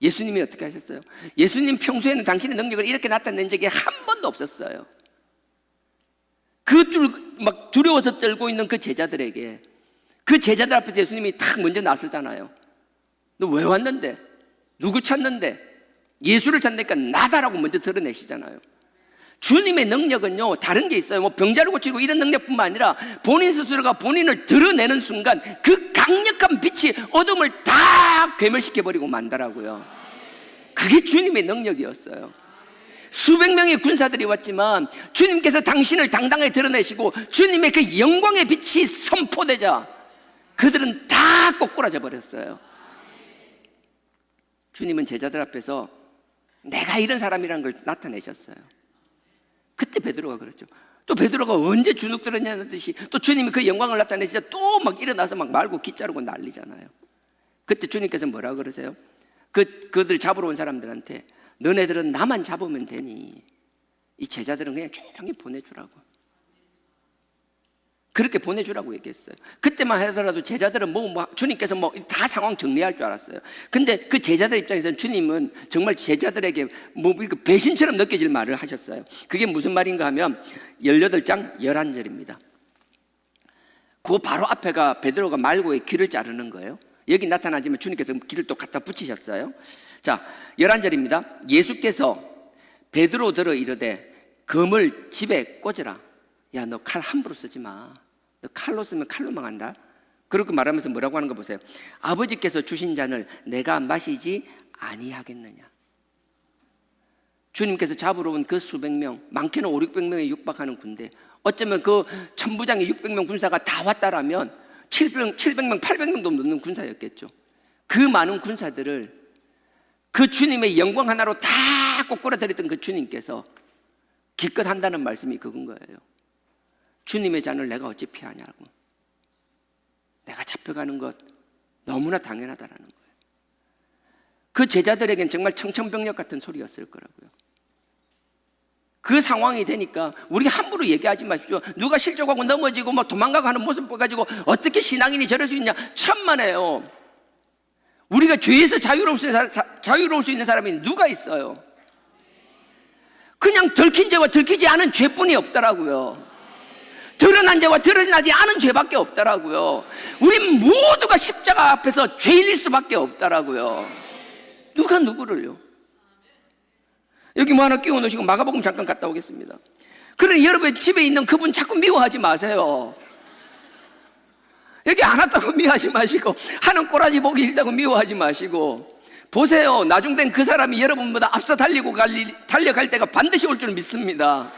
예수님이 어떻게 하셨어요? 예수님 당신의 능력을 이렇게 나타낸 적이 한 번도 없었어요. 막 두려워서 떨고 있는 그 제자들에게, 그 제자들 앞에서 예수님이 탁 먼저 나서잖아요. 너 왜 왔는데? 누구 찾는데? 예수를 찾으니까 나다라고 먼저 드러내시잖아요. 주님의 능력은요, 다른 게 있어요. 뭐 병자를 고치고 이런 능력뿐만 아니라 본인 스스로가 본인을 드러내는 순간 그 강력한 빛이 어둠을 다 괴멸시켜버리고 만다라고요. 그게 주님의 능력이었어요. 수백 명의 군사들이 왔지만 주님께서 당신을 당당하게 드러내시고 주님의 그 영광의 빛이 선포되자 그들은 다 꼬꾸라져 버렸어요. 주님은 제자들 앞에서 내가 이런 사람이라는 걸 나타내셨어요. 그때 베드로가 그랬죠. 또 베드로가 언제 주눅 들었냐는 듯이 또 주님이 그 영광을 나타내시자 또 막 일어나서 막 말고 기자르고 난리잖아요. 그때 주님께서 뭐라 그러세요? 그들 잡으러 온 사람들한테 너네들은 나만 잡으면 되니 이 제자들은 그냥 조용히 보내주라고, 그렇게 보내주라고 얘기했어요. 그때만 하더라도 제자들은 주님께서 다 상황 정리할 줄 알았어요. 근데 그 제자들 입장에서는 주님은 정말 제자들에게 배신처럼 느껴질 말을 하셨어요. 그게 무슨 말인가 하면 18장 11절입니다. 그 바로 앞에가 베드로가 말고의 귀를 자르는 거예요. 여기 나타나지만 주님께서 귀를 또 갖다 붙이셨어요. 자, 11절입니다. 예수께서 베드로더러 이르되 검을 집에 꽂으라. 야, 너 칼 함부로 쓰지 마. 너 칼로 쓰면 칼로 망한다. 그렇게 말하면서 뭐라고 하는 거 보세요. 아버지께서 주신 잔을 내가 마시지 아니하겠느냐. 주님께서 잡으러 온 그 수백 명, 많게는 500~600명에 육박하는 군대, 어쩌면 그 천부장의 600명 군사가 다 왔다라면 700명, 800명도 넘는 군사였겠죠. 그 많은 군사들을 그 주님의 영광 하나로 다 꼬꾸라뜨렸던 그 주님께서 기껏 한다는 말씀이 그건 거예요. 주님의 잔을 내가 어찌 피하냐고. 내가 잡혀가는 것 너무나 당연하다라는 거예요. 그 제자들에겐 정말 청천벽력 같은 소리였을 거라고요. 그 상황이 되니까 우리 함부로 얘기하지 마십시오. 누가 실족하고 넘어지고 도망가고 하는 모습 보가지고 어떻게 신앙인이 저럴 수 있냐, 천만에요. 우리가 죄에서 자유로울 수 있는 사람이 누가 있어요? 그냥 들킨 죄와 들키지 않은 죄뿐이 없더라고요. 드러난 죄와 드러나지 않은 죄밖에 없더라고요. 우리 모두가 십자가 앞에서 죄인일 수밖에 없더라고요. 누가 누구를요? 여기 하나 끼워 놓으시고 마가복음 잠깐 갔다 오겠습니다. 그러니 여러분 집에 있는 그분 자꾸 미워하지 마세요. 여기 안 왔다고 미워하지 마시고, 하는 꼬라지 보기 싫다고 미워하지 마시고, 보세요. 나중된 그 사람이 여러분보다 앞서 달려갈 때가 반드시 올 줄 믿습니다.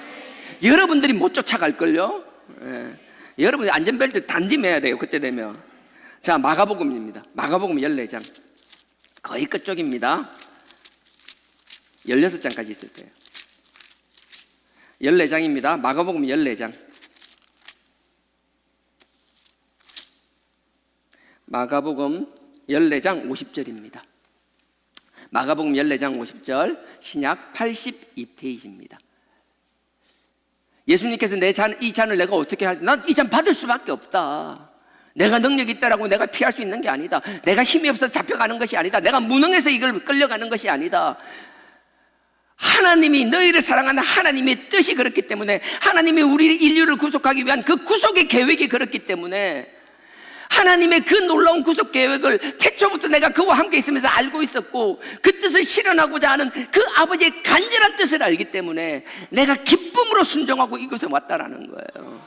여러분들이 못 쫓아갈걸요. 예. 여러분이 안전벨트 단디 매야 돼요. 그때 되면. 자, 마가복음입니다. 마가복음 14장 거의 끝쪽입니다. 16장까지 있을 거예요. 14장입니다. 마가복음 14장 마가복음 14장 50절입니다. 마가복음 14장 50절, 신약 82페이지입니다. 예수님께서 이 잔을 내가 어떻게 할지, 난 이 잔 받을 수밖에 없다. 내가 능력이 있다라고 내가 피할 수 있는 게 아니다. 내가 힘이 없어서 잡혀가는 것이 아니다. 내가 무능해서 이걸 끌려가는 것이 아니다. 하나님이 너희를 사랑하는 하나님의 뜻이 그렇기 때문에, 하나님이 우리 인류를 구속하기 위한 그 구속의 계획이 그렇기 때문에, 하나님의 그 놀라운 구속 계획을 태초부터 내가 그와 함께 있으면서 알고 있었고, 그 뜻을 실현하고자 하는 그 아버지의 간절한 뜻을 알기 때문에 내가 기쁨으로 순종하고 이곳에 왔다라는 거예요.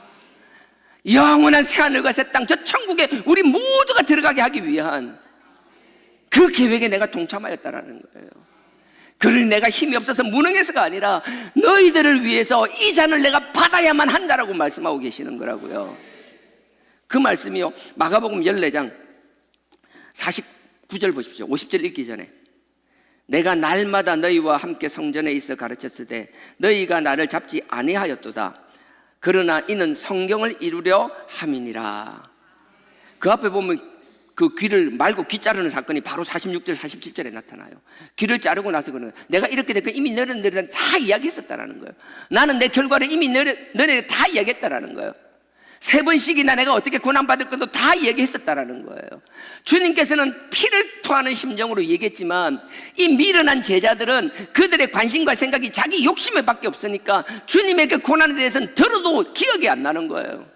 영원한 새하늘과 새 땅, 저 천국에 우리 모두가 들어가게 하기 위한 그 계획에 내가 동참하였다라는 거예요. 그러니 내가 힘이 없어서 무능해서가 아니라 너희들을 위해서 이 잔을 내가 받아야만 한다라고 말씀하고 계시는 거라고요. 그 말씀이요, 마가복음 14장 49절 보십시오. 50절 읽기 전에, 내가 날마다 너희와 함께 성전에 있어 가르쳤을 때 너희가 나를 잡지 아니하였도다. 그러나 이는 성경을 이루려 함이니라. 그 앞에 보면 그 귀를 말고 귀 자르는 사건이 바로 46절 47절에 나타나요. 귀를 자르고 나서 그러는 거예요. 내가 이렇게 됐고 이미 너희들은 다 이야기했었다라는 거예요. 나는 내 결과를 이미 너희들 다 이야기했다라는 거예요. 3번씩이나 내가 어떻게 고난받을 것도 다 얘기했었다라는 거예요. 주님께서는 피를 토하는 심정으로 얘기했지만, 이 미련한 제자들은 그들의 관심과 생각이 자기 욕심에 밖에 없으니까 주님의 그 고난에 대해서는 들어도 기억이 안 나는 거예요.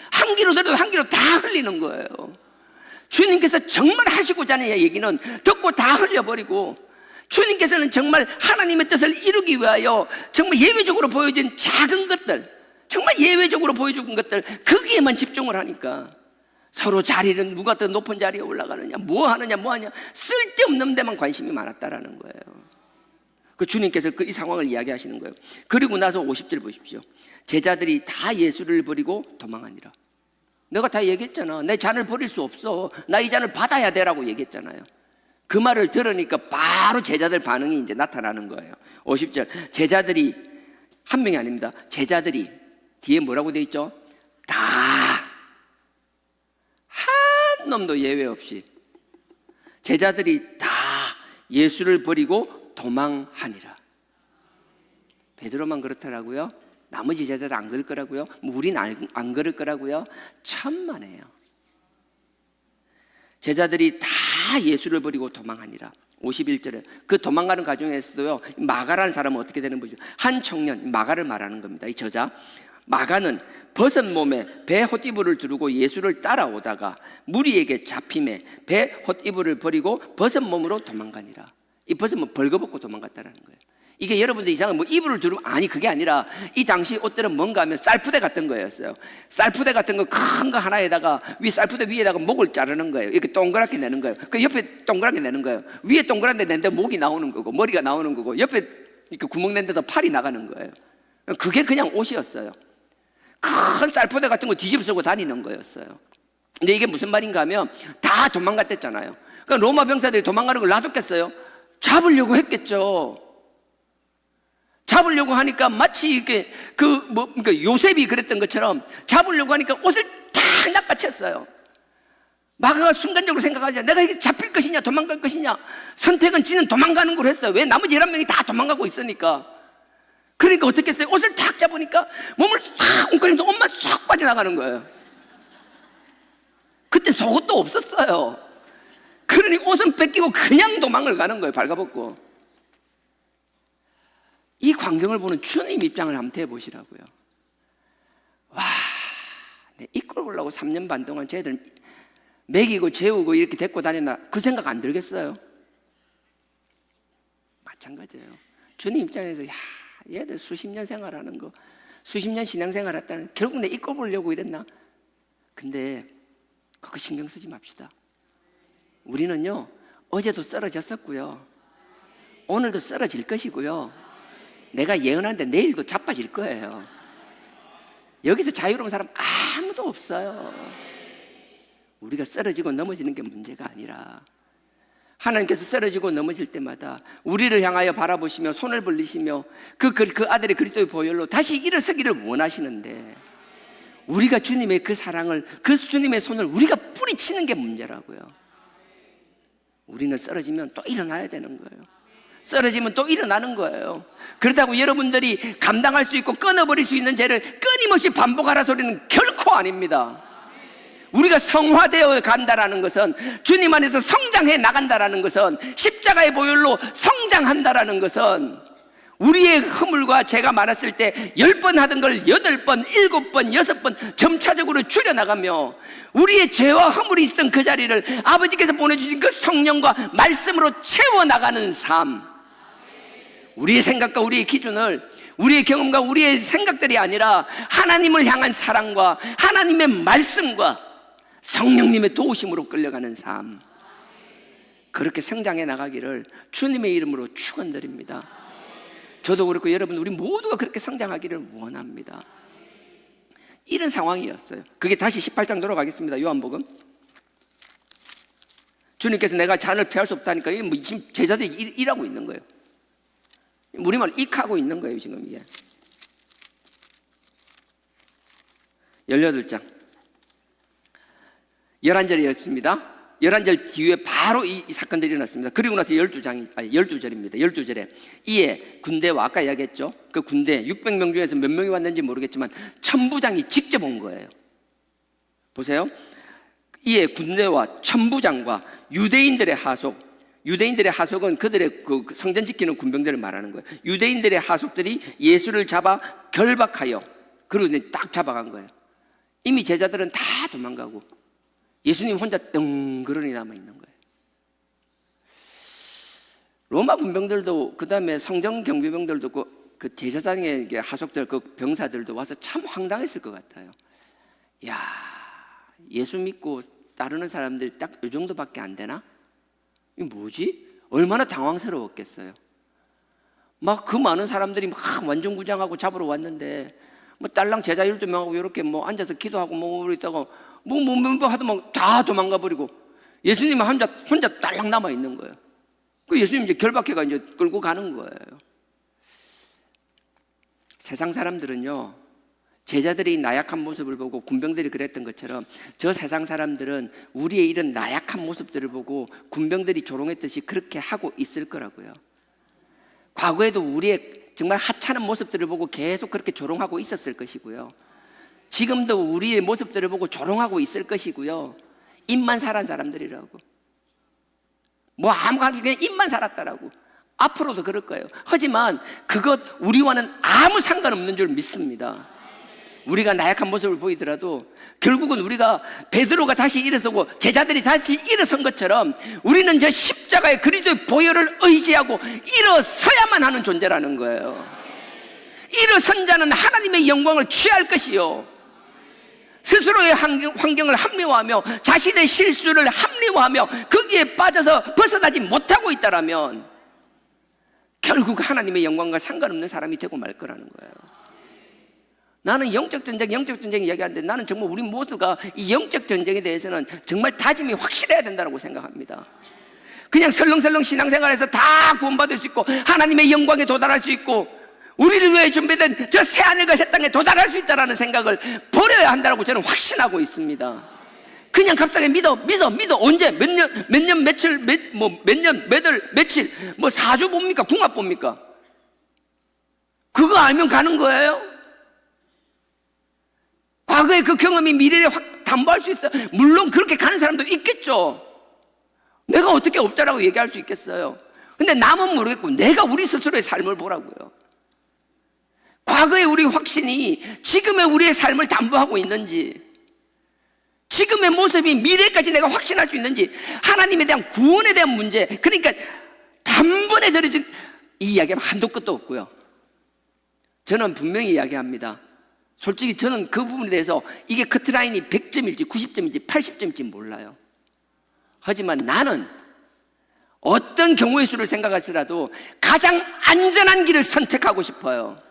한 귀로 들어도 한 귀로 다 흘리는 거예요. 주님께서 정말 하시고자 하는 얘기는 듣고 다 흘려버리고, 주님께서는 정말 하나님의 뜻을 이루기 위하여 정말 예외적으로 보여진 작은 것들, 정말 예외적으로 보여준 것들, 거기에만 집중을 하니까 서로 자리는 누가 더 높은 자리에 올라가느냐, 뭐 하느냐, 쓸데없는 데만 관심이 많았다라는 거예요. 그 주님께서 이 상황을 이야기하시는 거예요. 그리고 나서 50절 보십시오. 제자들이 다 예수를 버리고 도망하니라. 내가 다 얘기했잖아. 내 잔을 버릴 수 없어. 나 이 잔을 받아야 되라고 얘기했잖아요. 그 말을 들으니까 바로 제자들 반응이 이제 나타나는 거예요. 50절, 제자들이, 한 명이 아닙니다. 제자들이, 뒤에 뭐라고 돼 있죠? 다, 한 놈도 예외 없이 제자들이 다 예수를 버리고 도망하니라. 베드로만 그렇더라고요? 나머지 제자들 안 그럴 거라고요? 우린 안 그럴 거라고요? 천만에요. 제자들이 다 예수를 버리고 도망하니라. 51절에 그 도망가는 과정에서도요, 마가라는 사람은 어떻게 되는 거죠? 한 청년, 마가를 말하는 겁니다. 이 저자 마가는 벗은 몸에 배 헛이불을 두르고 예수를 따라오다가 무리에게 잡힘에 배 헛이불을 버리고 벗은 몸으로 도망가니라. 이 벗은 몸 벌거벗고 도망갔다는 거예요. 이게 여러분들 이상한 이불을 두르면, 아니 그게 아니라 이 당시 옷들은 뭔가 하면 쌀푸대 같은 거였어요. 쌀푸대 같은 거 큰 거 하나에다가 쌀푸대 위에다가 목을 자르는 거예요. 이렇게 동그랗게 내는 거예요. 그 옆에 동그랗게 내는 거예요. 위에 동그랗게 내는데 목이 나오는 거고 머리가 나오는 거고, 옆에 이렇게 구멍 낸 데서 팔이 나가는 거예요. 그게 그냥 옷이었어요. 큰 쌀포대 같은 거 뒤집어 쓰고 다니는 거였어요. 근데 이게 무슨 말인가 하면 다 도망갔댔잖아요. 그러니까 로마 병사들이 도망가는 걸 놔뒀겠어요? 잡으려고 했겠죠. 잡으려고 하니까 마치 이렇게 그러니까 요셉이 그랬던 것처럼 잡으려고 하니까 옷을 다 낚아챘어요. 마가가 순간적으로 생각하자, 내가 이게 잡힐 것이냐 도망갈 것이냐, 선택은 지는 도망가는 걸 했어요. 왜? 나머지 11명이 다 도망가고 있으니까. 그러니까 어떻게 했어요? 옷을 탁 잡으니까 몸을 싹 웅크리면서 옷만 쏙 빠져나가는 거예요. 그때 속옷도 없었어요. 그러니 옷은 뺏기고 그냥 도망을 가는 거예요. 발가벗고. 이 광경을 보는 주님 입장을 한번 대보시라고요. 와, 이 꼴 보려고 3년 반 동안 쟤들 먹이고 재우고 이렇게 데리고 다녔나, 그 생각 안 들겠어요? 마찬가지예요. 주님 입장에서 얘들 수십 년 생활하는 거, 수십 년 신앙생활 했다는, 결국 내 이 꼴 보려고 이랬나? 근데 그거 신경 쓰지 맙시다. 우리는요, 어제도 쓰러졌었고요, 오늘도 쓰러질 것이고요, 내가 예언하는데 내일도 자빠질 거예요. 여기서 자유로운 사람 아무도 없어요. 우리가 쓰러지고 넘어지는 게 문제가 아니라, 하나님께서 쓰러지고 넘어질 때마다 우리를 향하여 바라보시며 손을 벌리시며 그 아들의 그리스도의 보혈로 다시 일어서기를 원하시는데, 우리가 주님의 그 사랑을, 그 주님의 손을 우리가 뿌리치는 게 문제라고요. 우리는 쓰러지면 또 일어나야 되는 거예요. 쓰러지면 또 일어나는 거예요. 그렇다고 여러분들이 감당할 수 있고 끊어버릴 수 있는 죄를 끊임없이 반복하라 소리는 결코 아닙니다. 우리가 성화되어 간다라는 것은, 주님 안에서 성장해 나간다라는 것은, 십자가의 보혈로 성장한다라는 것은, 우리의 허물과 죄가 많았을 때 10번 하던 걸 8번, 7번, 6번 점차적으로 줄여나가며 우리의 죄와 허물이 있었던 그 자리를 아버지께서 보내주신 그 성령과 말씀으로 채워나가는 삶. 우리의 생각과 우리의 기준을, 우리의 경험과 우리의 생각들이 아니라 하나님을 향한 사랑과 하나님의 말씀과 성령님의 도우심으로 끌려가는 삶, 그렇게 성장해 나가기를 주님의 이름으로 축원드립니다. 저도 그렇고 여러분, 우리 모두가 그렇게 성장하기를 원합니다. 이런 상황이었어요. 그게 다시 18장 돌아가겠습니다. 요한복음. 주님께서 내가 잔을 피할 수 없다니까 지금 제자들이 일하고 있는 거예요. 우리말 익하고 있는 거예요. 지금 이게 18장 11절이었습니다 11절 뒤에 바로 이 사건들이 일어났습니다. 그리고 나서 12절입니다 12절에 이에 군대와, 아까 이야기했죠, 그 군대 600명 중에서 몇 명이 왔는지 모르겠지만 천부장이 직접 온 거예요. 보세요. 이에 군대와 천부장과 유대인들의 하속, 유대인들의 하속은 그들의 그 성전 지키는 군병들을 말하는 거예요. 유대인들의 하속들이 예수를 잡아 결박하여, 그리고 딱 잡아간 거예요. 이미 제자들은 다 도망가고 예수님 혼자 덩그러니 남아있는 거예요. 로마 군병들도, 그 다음에 성전 경비병들도, 그 제사장의 하속들, 그 병사들도 와서 참 황당했을 것 같아요. 야, 예수 믿고 따르는 사람들이 딱 이 정도밖에 안 되나? 이 뭐지? 얼마나 당황스러웠겠어요. 막 그 많은 사람들이 막 완전구장하고 잡으러 왔는데, 뭐 딸랑 제자 12명하고 이렇게 뭐 앉아서 기도하고 뭐 있다가 뭐 하도 다 도망가 버리고 예수님은 혼자 딸랑 남아 있는 거예요. 그 예수님 이제 결박해가 이제 끌고 가는 거예요. 세상 사람들은요, 제자들이 나약한 모습을 보고 군병들이 그랬던 것처럼 저 세상 사람들은 우리의 이런 나약한 모습들을 보고 군병들이 조롱했듯이 그렇게 하고 있을 거라고요. 과거에도 우리의 정말 하찮은 모습들을 보고 계속 그렇게 조롱하고 있었을 것이고요. 지금도 우리의 모습들을 보고 조롱하고 있을 것이고요. 입만 살한 사람들이라고, 뭐 아무 관계 그냥 입만 살았다라고, 앞으로도 그럴 거예요. 하지만 그것 우리와는 아무 상관없는 줄 믿습니다. 우리가 나약한 모습을 보이더라도 결국은 우리가 베드로가 다시 일어서고 제자들이 다시 일어선 것처럼 우리는 저 십자가의 그리스도의 보혈을 의지하고 일어서야만 하는 존재라는 거예요. 일어선 자는 하나님의 영광을 취할 것이요, 스스로의 환경을 합리화하며 자신의 실수를 합리화하며 거기에 빠져서 벗어나지 못하고 있다라면 결국 하나님의 영광과 상관없는 사람이 되고 말 거라는 거예요. 나는 영적 전쟁 이야기하는데, 나는 정말 우리 모두가 이 영적 전쟁에 대해서는 정말 다짐이 확실해야 된다고 생각합니다. 그냥 설렁설렁 신앙생활에서 다 구원받을 수 있고 하나님의 영광에 도달할 수 있고 우리를 위해 준비된 저 새하늘과 새 땅에 도달할 수 있다는 생각을 버려야 한다고 저는 확신하고 있습니다. 그냥 갑자기 믿어 언제 몇 년 며칠 몇 년 몇월 며칠 뭐 사주 봅니까? 궁합 봅니까? 그거 알면 가는 거예요? 과거의 그 경험이 미래를 확 담보할 수 있어요. 물론 그렇게 가는 사람도 있겠죠. 내가 어떻게 없다라고 얘기할 수 있겠어요. 근데 남은 모르겠고 내가 우리 스스로의 삶을 보라고요. 과거의 우리 확신이 지금의 우리의 삶을 담보하고 있는지, 지금의 모습이 미래까지 내가 확신할 수 있는지, 하나님에 대한 구원에 대한 문제, 그러니까 단번에 들어진 이 이야기하면 한도 끝도 없고요. 저는 분명히 이야기합니다. 솔직히 저는 그 부분에 대해서 이게 커트라인이 100점일지 90점일지 80점일지 몰라요. 하지만 나는 어떤 경우의 수를 생각할지라도 가장 안전한 길을 선택하고 싶어요.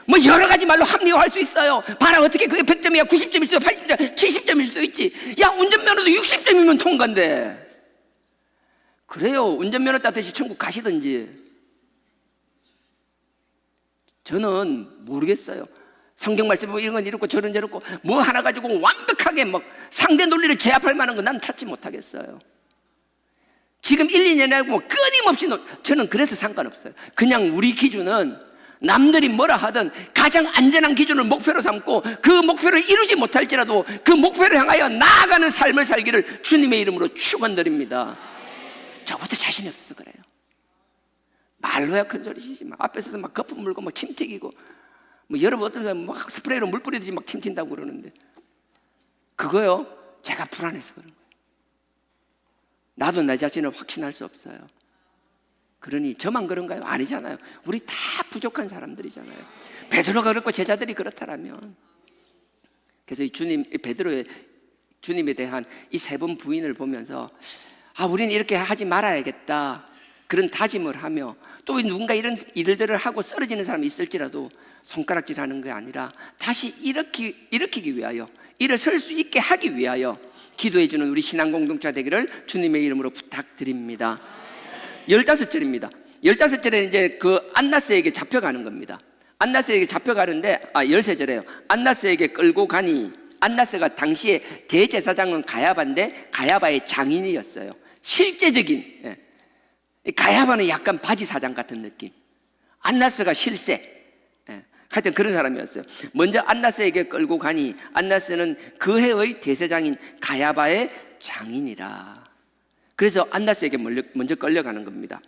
뭐 여러 가지 말로 합리화할 수 있어요. 봐라, 어떻게 그게 100점이야, 90점일 수도 80점, 70점일 수도 있지. 야, 운전면허도 60점이면 통과인데. 그래요, 운전면허 따듯이 천국 가시든지. 저는 모르겠어요. 성경 말씀 보면 이런 건 이렇고 저런 저렇고 뭐 하나 가지고 완벽하게 막 상대 논리를 제압할 만한 건 난 찾지 못하겠어요. 지금 1, 2년에 뭐 끊임없이 저는 그래서 상관없어요. 그냥 우리 기준은 남들이 뭐라 하든 가장 안전한 기준을 목표로 삼고 그 목표를 이루지 못할지라도 그 목표를 향하여 나아가는 삶을 살기를 주님의 이름으로 축원드립니다. 저부터 자신이 없어서 그래요. 말로야 큰 소리 치지 마. 앞에 서서 막 거품 물고 막 침 튀기고 뭐 여러분 어떤 사람 막 스프레이로 물 뿌리듯이 막 침 튄다고 그러는데 그거요 제가 불안해서 그런 거예요. 나도 내 자신을 확신할 수 없어요. 그러니 저만 그런가요? 아니잖아요. 우리 다 부족한 사람들이잖아요. 베드로가 그렇고 제자들이 그렇다라면. 그래서 이 주님, 베드로의 주님에 대한 이 세 번 부인을 보면서 우리는 이렇게 하지 말아야겠다 그런 다짐을 하며 또 누군가 이런 일들을 하고 쓰러지는 사람이 있을지라도 손가락질하는 게 아니라 다시 일으키기 위하여 일어설 수 있게 하기 위하여 기도해 주는 우리 신앙 공동체가 되기를 주님의 이름으로 부탁드립니다. 15절입니다. 15절에는 이제 그 안나스에게 잡혀가는 겁니다. 안나스에게 잡혀가는데 13절에요. 안나스에게 끌고 가니 안나스가 당시에 대제사장은 가야바인데 가야바의 장인이었어요. 실제적인 가야바는 약간 바지 사장 같은 느낌. 안나스가 실세. 하여튼 그런 사람이었어요. 먼저 안나스에게 끌고 가니 안나스는 그 해의 대제사장인 가야바의 장인이라. 그래서 안나스에게 먼저 끌려가는 겁니다.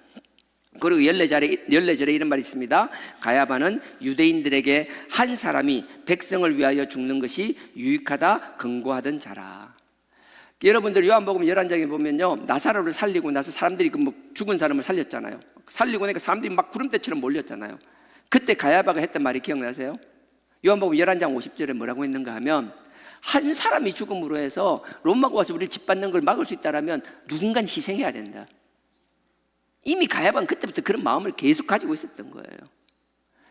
그리고 14절에 이런 말이 있습니다. 가야바는 유대인들에게 한 사람이 백성을 위하여 죽는 것이 유익하다 근고하던 자라. 여러분들 요한복음 11장에 보면요 나사로를 살리고 나서 사람들이 뭐 죽은 사람을 살렸잖아요. 살리고 나니까 사람들이 막 구름대처럼 몰렸잖아요. 그때 가야바가 했던 말이 기억나세요? 요한복음 11장 50절에 뭐라고 했는가 하면 한 사람이 죽음으로 해서 로마가 와서 우리를 짓밟는 걸 막을 수 있다면 누군가는 희생해야 된다. 이미 가야바는 그때부터 그런 마음을 계속 가지고 있었던 거예요.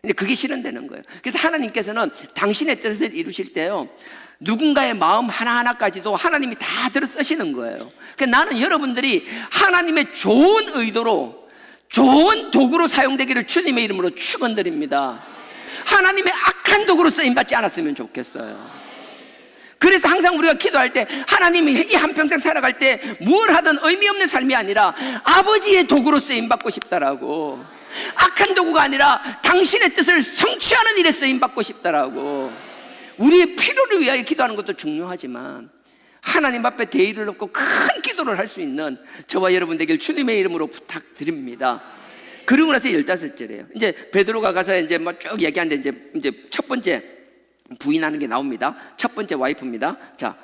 근데 그게 실현되는 거예요. 그래서 하나님께서는 당신의 뜻을 이루실 때요 누군가의 마음 하나하나까지도 하나님이 다 들어 쓰시는 거예요. 그러니까 나는 여러분들이 하나님의 좋은 의도로 좋은 도구로 사용되기를 주님의 이름으로 축원드립니다. 하나님의 악한 도구로 쓰임받지 않았으면 좋겠어요. 그래서 항상 우리가 기도할 때 하나님이 이 한평생 살아갈 때 뭘 하든 의미 없는 삶이 아니라 아버지의 도구로 쓰임받고 싶다라고, 악한 도구가 아니라 당신의 뜻을 성취하는 일에 쓰임받고 싶다라고. 우리의 필요를 위하여 기도하는 것도 중요하지만 하나님 앞에 대의를 놓고 큰 기도를 할 수 있는 저와 여러분 되길 주님의 이름으로 부탁드립니다. 그러고 나서 15절이에요. 이제 베드로가 가서 이제 뭐 쭉 얘기하는데 이제 첫 번째 부인하는 게 나옵니다. 첫 번째 와이프입니다. 자,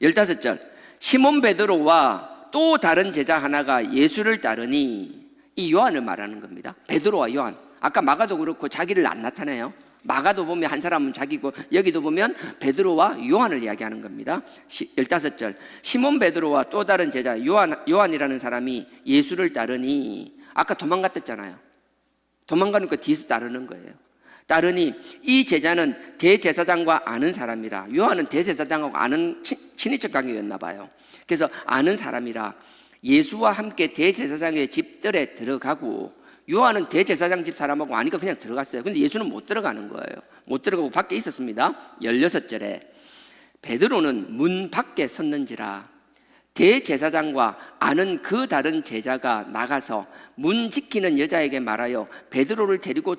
15절. 시몬 베드로와 또 다른 제자 하나가 예수를 따르니, 이 요한을 말하는 겁니다. 베드로와 요한. 아까 마가도 그렇고 자기를 안 나타내요. 마가도 보면 한 사람은 자기고 여기도 보면 베드로와 요한을 이야기하는 겁니다. 15절. 시몬 베드로와 또 다른 제자 요한이라는 사람이 예수를 따르니, 아까 도망갔댔잖아요. 도망가니까 뒤에서 따르는 거예요. 따르니 이 제자는 대제사장과 아는 사람이라. 요한은 대제사장하고 아는 친인척 관계였나 봐요. 그래서 아는 사람이라 예수와 함께 대제사장의 집들에 들어가고, 요한은 대제사장 집 사람하고 아니까 그냥 들어갔어요. 근데 예수는 못 들어가는 거예요. 못 들어가고 밖에 있었습니다. 16절에 베드로는 문 밖에 섰는지라 대제사장과 아는 그 다른 제자가 나가서 문 지키는 여자에게 말하여 베드로를 데리고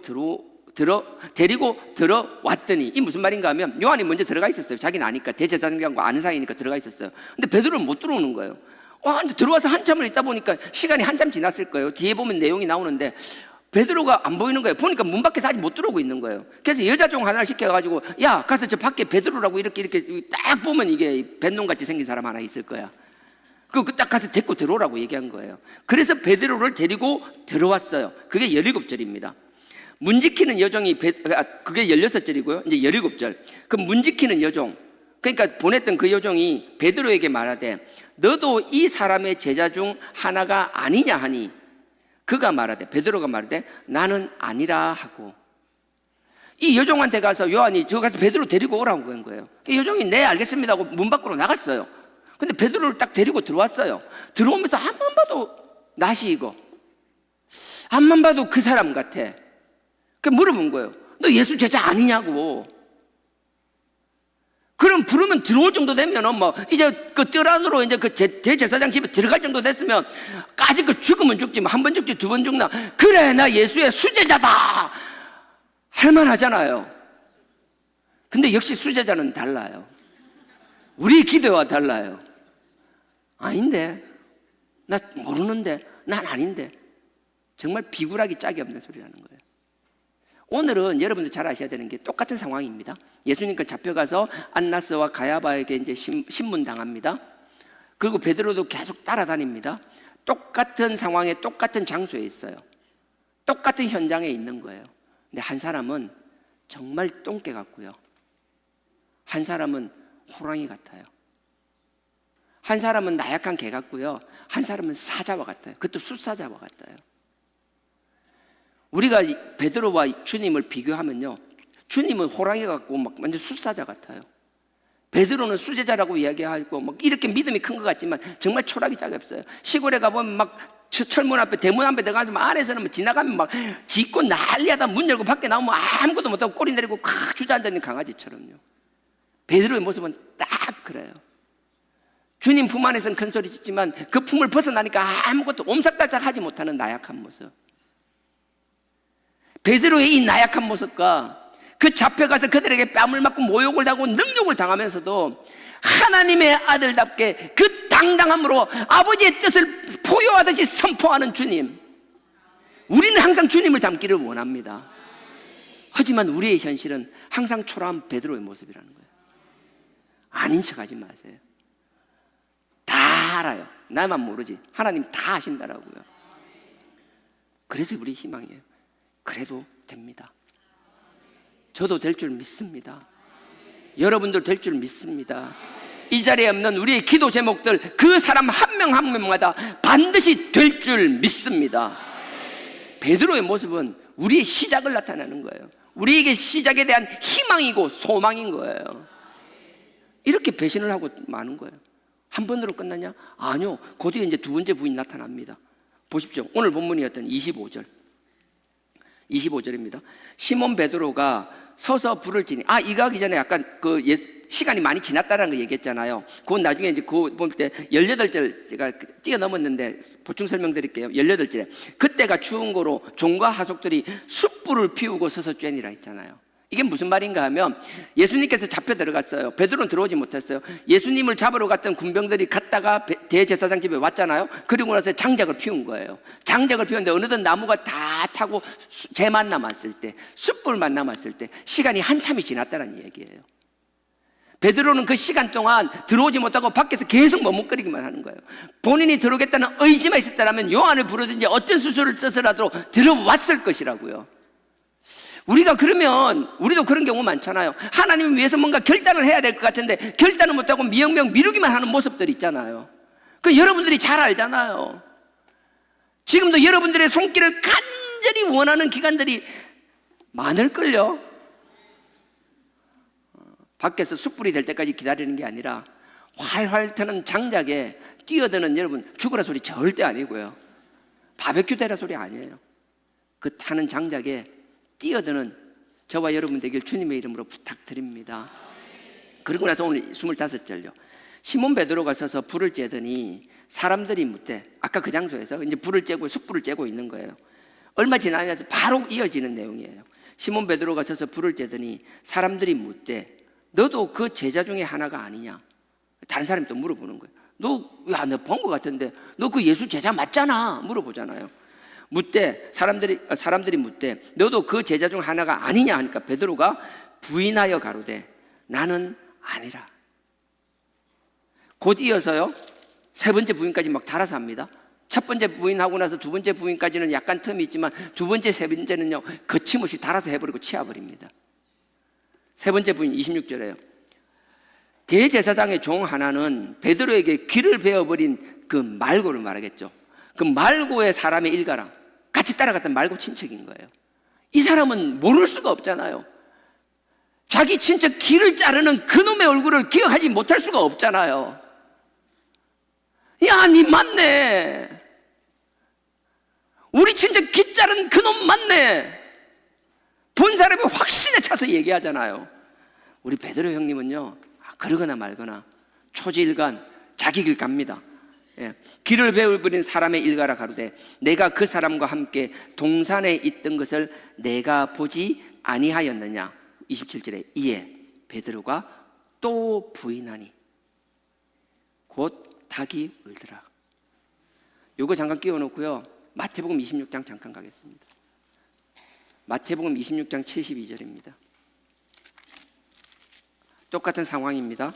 들어왔더니, 이 무슨 말인가 하면 요한이 먼저 들어가 있었어요. 자기는 아니까, 대제사장과 아는 사이니까 들어가 있었어요. 근데 베드로는 못 들어오는 거예요. 근데 들어와서 한참을 있다 보니까 시간이 한참 지났을 거예요. 뒤에 보면 내용이 나오는데 베드로가 안 보이는 거예요. 보니까 문 밖에서 아직 못 들어오고 있는 거예요. 그래서 여자종 하나를 시켜가지고, 야, 가서 저 밖에 베드로라고 이렇게 딱 보면 이게 뱃놈같이 생긴 사람 하나 있을 거야. 그 딱 가서 데리고 들어오라고 얘기한 거예요. 그래서 베드로를 데리고 들어왔어요. 그게 17절입니다. 문 지키는 여종이 그게 16절이고요. 이제 17절. 그 문 지키는 여종, 그러니까 보냈던 그 여종이 베드로에게 말하되 너도 이 사람의 제자 중 하나가 아니냐 하니, 그가 말하되, 베드로가 말하되 나는 아니라 하고, 이 여종한테 가서 요한이 저 가서 베드로 데리고 오라고 한 거예요. 그 여종이 네 알겠습니다 하고 문 밖으로 나갔어요. 근데 베드로를 딱 데리고 들어왔어요. 들어오면서 앞만 봐도 낯이 익어, 앞만 봐도 그 사람 같아. 그 물어본 거예요. 너 예수 제자 아니냐고. 그럼 부르면 들어올 정도 되면은 뭐 이제 그 뜰 안으로 이제 그 대제사장 집에 들어갈 정도 됐으면 아직 그 죽으면 죽지 뭐 한 번 죽지 두 번 죽나. 그래 나 예수의 수제자다 할 만하잖아요. 근데 역시 수제자는 달라요. 우리 기도와 달라요. 아닌데, 나 모르는데, 난 아닌데. 정말 비굴하기 짝이 없는 소리라는 거예요. 오늘은 여러분들 잘 아셔야 되는 게 똑같은 상황입니다. 예수님과 잡혀가서 안나스와 가야바에게 이제 신문 당합니다. 그리고 베드로도 계속 따라다닙니다. 똑같은 상황에 똑같은 장소에 있어요. 똑같은 현장에 있는 거예요. 근데 한 사람은 정말 똥개 같고요. 한 사람은 호랑이 같아요. 한 사람은 나약한 개 같고요. 한 사람은 사자와 같아요. 그것도 숫사자와 같아요. 우리가 베드로와 주님을 비교하면요, 주님은 호랑이 같고 막 완전 숫사자 같아요. 베드로는 수제자라고 이야기하고 막 이렇게 믿음이 큰 것 같지만 정말 초락이 짝이 없어요. 시골에 가보면 막 철문 앞에 대문 앞에 들어가서 안에서는 뭐 지나가면 막 짖고 난리하다 문 열고 밖에 나오면 아무것도 못하고 꼬리 내리고 칵 주저앉아 있는 강아지처럼요. 베드로의 모습은 딱 그래요. 주님 품 안에서는 큰 소리 짓지만 그 품을 벗어나니까 아무것도 옴삭달싹 하지 못하는 나약한 모습. 베드로의 이 나약한 모습과 그 잡혀가서 그들에게 뺨을 맞고 모욕을 당하고 능욕을 당하면서도 하나님의 아들답게 그 당당함으로 아버지의 뜻을 포효하듯이 선포하는 주님. 우리는 항상 주님을 닮기를 원합니다. 하지만 우리의 현실은 항상 초라한 베드로의 모습이라는 거예요. 아닌 척하지 마세요. 다 알아요. 나만 모르지. 하나님 다 아신다라고요. 그래서 우리 희망이에요. 그래도 됩니다. 저도 될 줄 믿습니다. 여러분도 될 줄 믿습니다. 이 자리에 없는 우리의 기도 제목들 그 사람 한 명 한 명마다 반드시 될 줄 믿습니다. 베드로의 모습은 우리의 시작을 나타내는 거예요. 우리에게 시작에 대한 희망이고 소망인 거예요. 이렇게 배신을 하고 마는 거예요. 한 번으로 끝나냐? 아니요. 그 뒤에 이제 두 번째 부인이 나타납니다. 보십시오. 오늘 본문이었던 25절입니다. 시몬 베드로가 서서 불을 지니, 이거 하기 전에 약간 시간이 많이 지났다는 거 얘기했잖아요. 그건 나중에 이제 볼 때 18절 제가 뛰어넘었는데 보충 설명드릴게요. 18절에 그때가 추운 거로 종과 하속들이 숯불을 피우고 서서 쬐니라 했잖아요. 이게 무슨 말인가 하면 예수님께서 잡혀 들어갔어요. 베드로는 들어오지 못했어요. 예수님을 잡으러 갔던 군병들이 갔다가 대제사장 집에 왔잖아요. 그리고 나서 장작을 피운 거예요. 장작을 피웠는데 어느덧 나무가 다 타고 재만 남았을 때, 숯불만 남았을 때 시간이 한참이 지났다는 얘기예요. 베드로는 그 시간 동안 들어오지 못하고 밖에서 계속 머뭇거리기만 하는 거예요. 본인이 들어오겠다는 의지만 있었다면 요한을 부르든지 어떤 수술을 써서라도 들어왔을 것이라고요. 우리가 그러면 우리도 그런 경우 많잖아요. 하나님을 위해서 뭔가 결단을 해야 될 것 같은데 결단을 못하고 미영명 미루기만 하는 모습들 있잖아요. 그 여러분들이 잘 알잖아요. 지금도 여러분들의 손길을 간절히 원하는 기간들이 많을걸요. 밖에서 숯불이 될 때까지 기다리는 게 아니라 활활 타는 장작에 뛰어드는 여러분 죽으라 소리 절대 아니고요. 바베큐 되라 소리 아니에요. 그 타는 장작에 뛰어드는 저와 여러분 되길 주님의 이름으로 부탁드립니다. 그리고 나서 오늘 25절요. 시몬 베드로가 서서 불을 쬐더니 사람들이 묻되, 아까 그 장소에서 이제 불을 쬐고 숯불을 쬐고 있는 거예요. 얼마 지나서 바로 이어지는 내용이에요. 시몬 베드로가 서서 불을 쬐더니 사람들이 묻되 너도 그 제자 중에 하나가 아니냐? 다른 사람이 또 물어보는 거예요. 너 본 것 같은데 너 그 예수 제자 맞잖아 물어보잖아요. 묻되 사람들이 묻되 너도 그 제자 중 하나가 아니냐 하니까 베드로가 부인하여 가로되 나는 아니라. 곧 이어서요 세 번째 부인까지 막 달아서 합니다. 첫 번째 부인하고 나서 두 번째 부인까지는 약간 틈이 있지만 두 번째 세 번째는요 거침없이 달아서 해버리고 치워버립니다. 세 번째 부인 26절에요. 대제사장의 종 하나는 베드로에게 귀를 베어버린 그 말고를 말하겠죠. 그 말고의 사람의 일가랑 같이 따라갔던 말고 친척인 거예요. 이 사람은 모를 수가 없잖아요. 자기 친척 귀를 자르는 그놈의 얼굴을 기억하지 못할 수가 없잖아요. 야, 니 맞네. 우리 친척 귀 자른 그놈 맞네. 본 사람이 확신에 차서 얘기하잖아요. 우리 베드로 형님은요 그러거나 말거나 초지일관 자기 길 갑니다. 예. 길을 배워버린 사람의 일가라 가로되 내가 그 사람과 함께 동산에 있던 것을 내가 보지 아니하였느냐. 27절에 이에 베드로가 또 부인하니 곧 닭이 울더라. 요거 잠깐 끼워놓고요, 마태복음 26장 잠깐 가겠습니다. 마태복음 26장 72절입니다. 똑같은 상황입니다.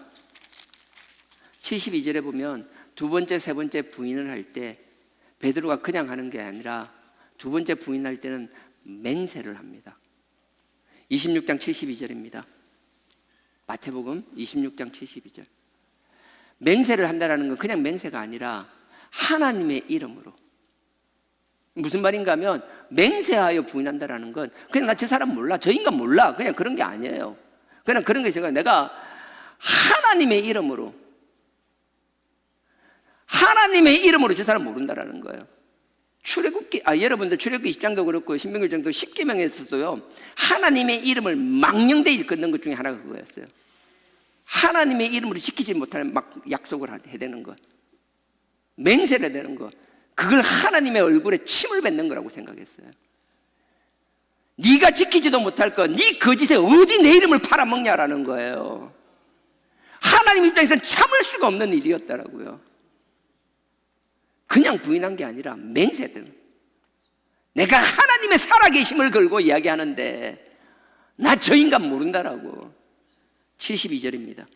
72절에 보면 두 번째, 세 번째 부인을 할 때 베드로가 그냥 하는 게 아니라 두 번째 부인할 때는 맹세를 합니다. 26장 72절입니다. 마태복음 26장 72절. 맹세를 한다는 건 그냥 맹세가 아니라 하나님의 이름으로. 무슨 말인가 하면 맹세하여 부인한다는 건 그냥 나 저 사람 몰라, 저 인간 몰라, 그냥 그런 게 아니에요. 그냥 그런 게 제가 내가 하나님의 이름으로 저 사람 모른다라는 거예요. 여러분들 출애굽기 20장도 그렇고 신명기장도 10계명에서도요 하나님의 이름을 망령되이 일컫는 것 중에 하나가 그거였어요. 하나님의 이름으로 지키지 못하는 막 약속을 해야 되는 것, 맹세를 해야 되는 것, 그걸 하나님의 얼굴에 침을 뱉는 거라고 생각했어요. 네가 지키지도 못할 것, 네 거짓에 어디 내 이름을 팔아먹냐라는 거예요. 하나님 입장에서는 참을 수가 없는 일이었더라고요. 그냥 부인한 게 아니라 맹세들. 내가 하나님의 살아계심을 걸고 이야기하는데 나 저 인간 모른다라고. 72절입니다.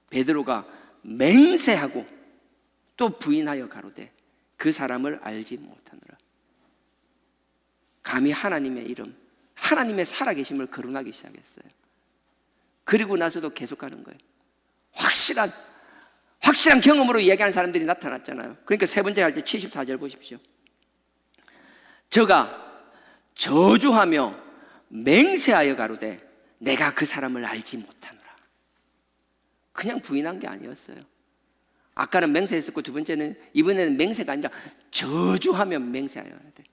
베드로가 맹세하고 또 부인하여 가로되 그 사람을 알지 못하느라. 감히 하나님의 이름, 하나님의 살아계심을 거론하기 시작했어요. 그리고 나서도 계속하는 거예요. 확실한 경험으로 이야기하는 사람들이 나타났잖아요. 그러니까 세 번째 할 때 74절 보십시오. 저가 저주하며 맹세하여 가로되 내가 그 사람을 알지 못하노라. 그냥 부인한 게 아니었어요. 아까는 맹세했었고 두 번째는, 이번에는 맹세가 아니라 저주하며 맹세하여 돼.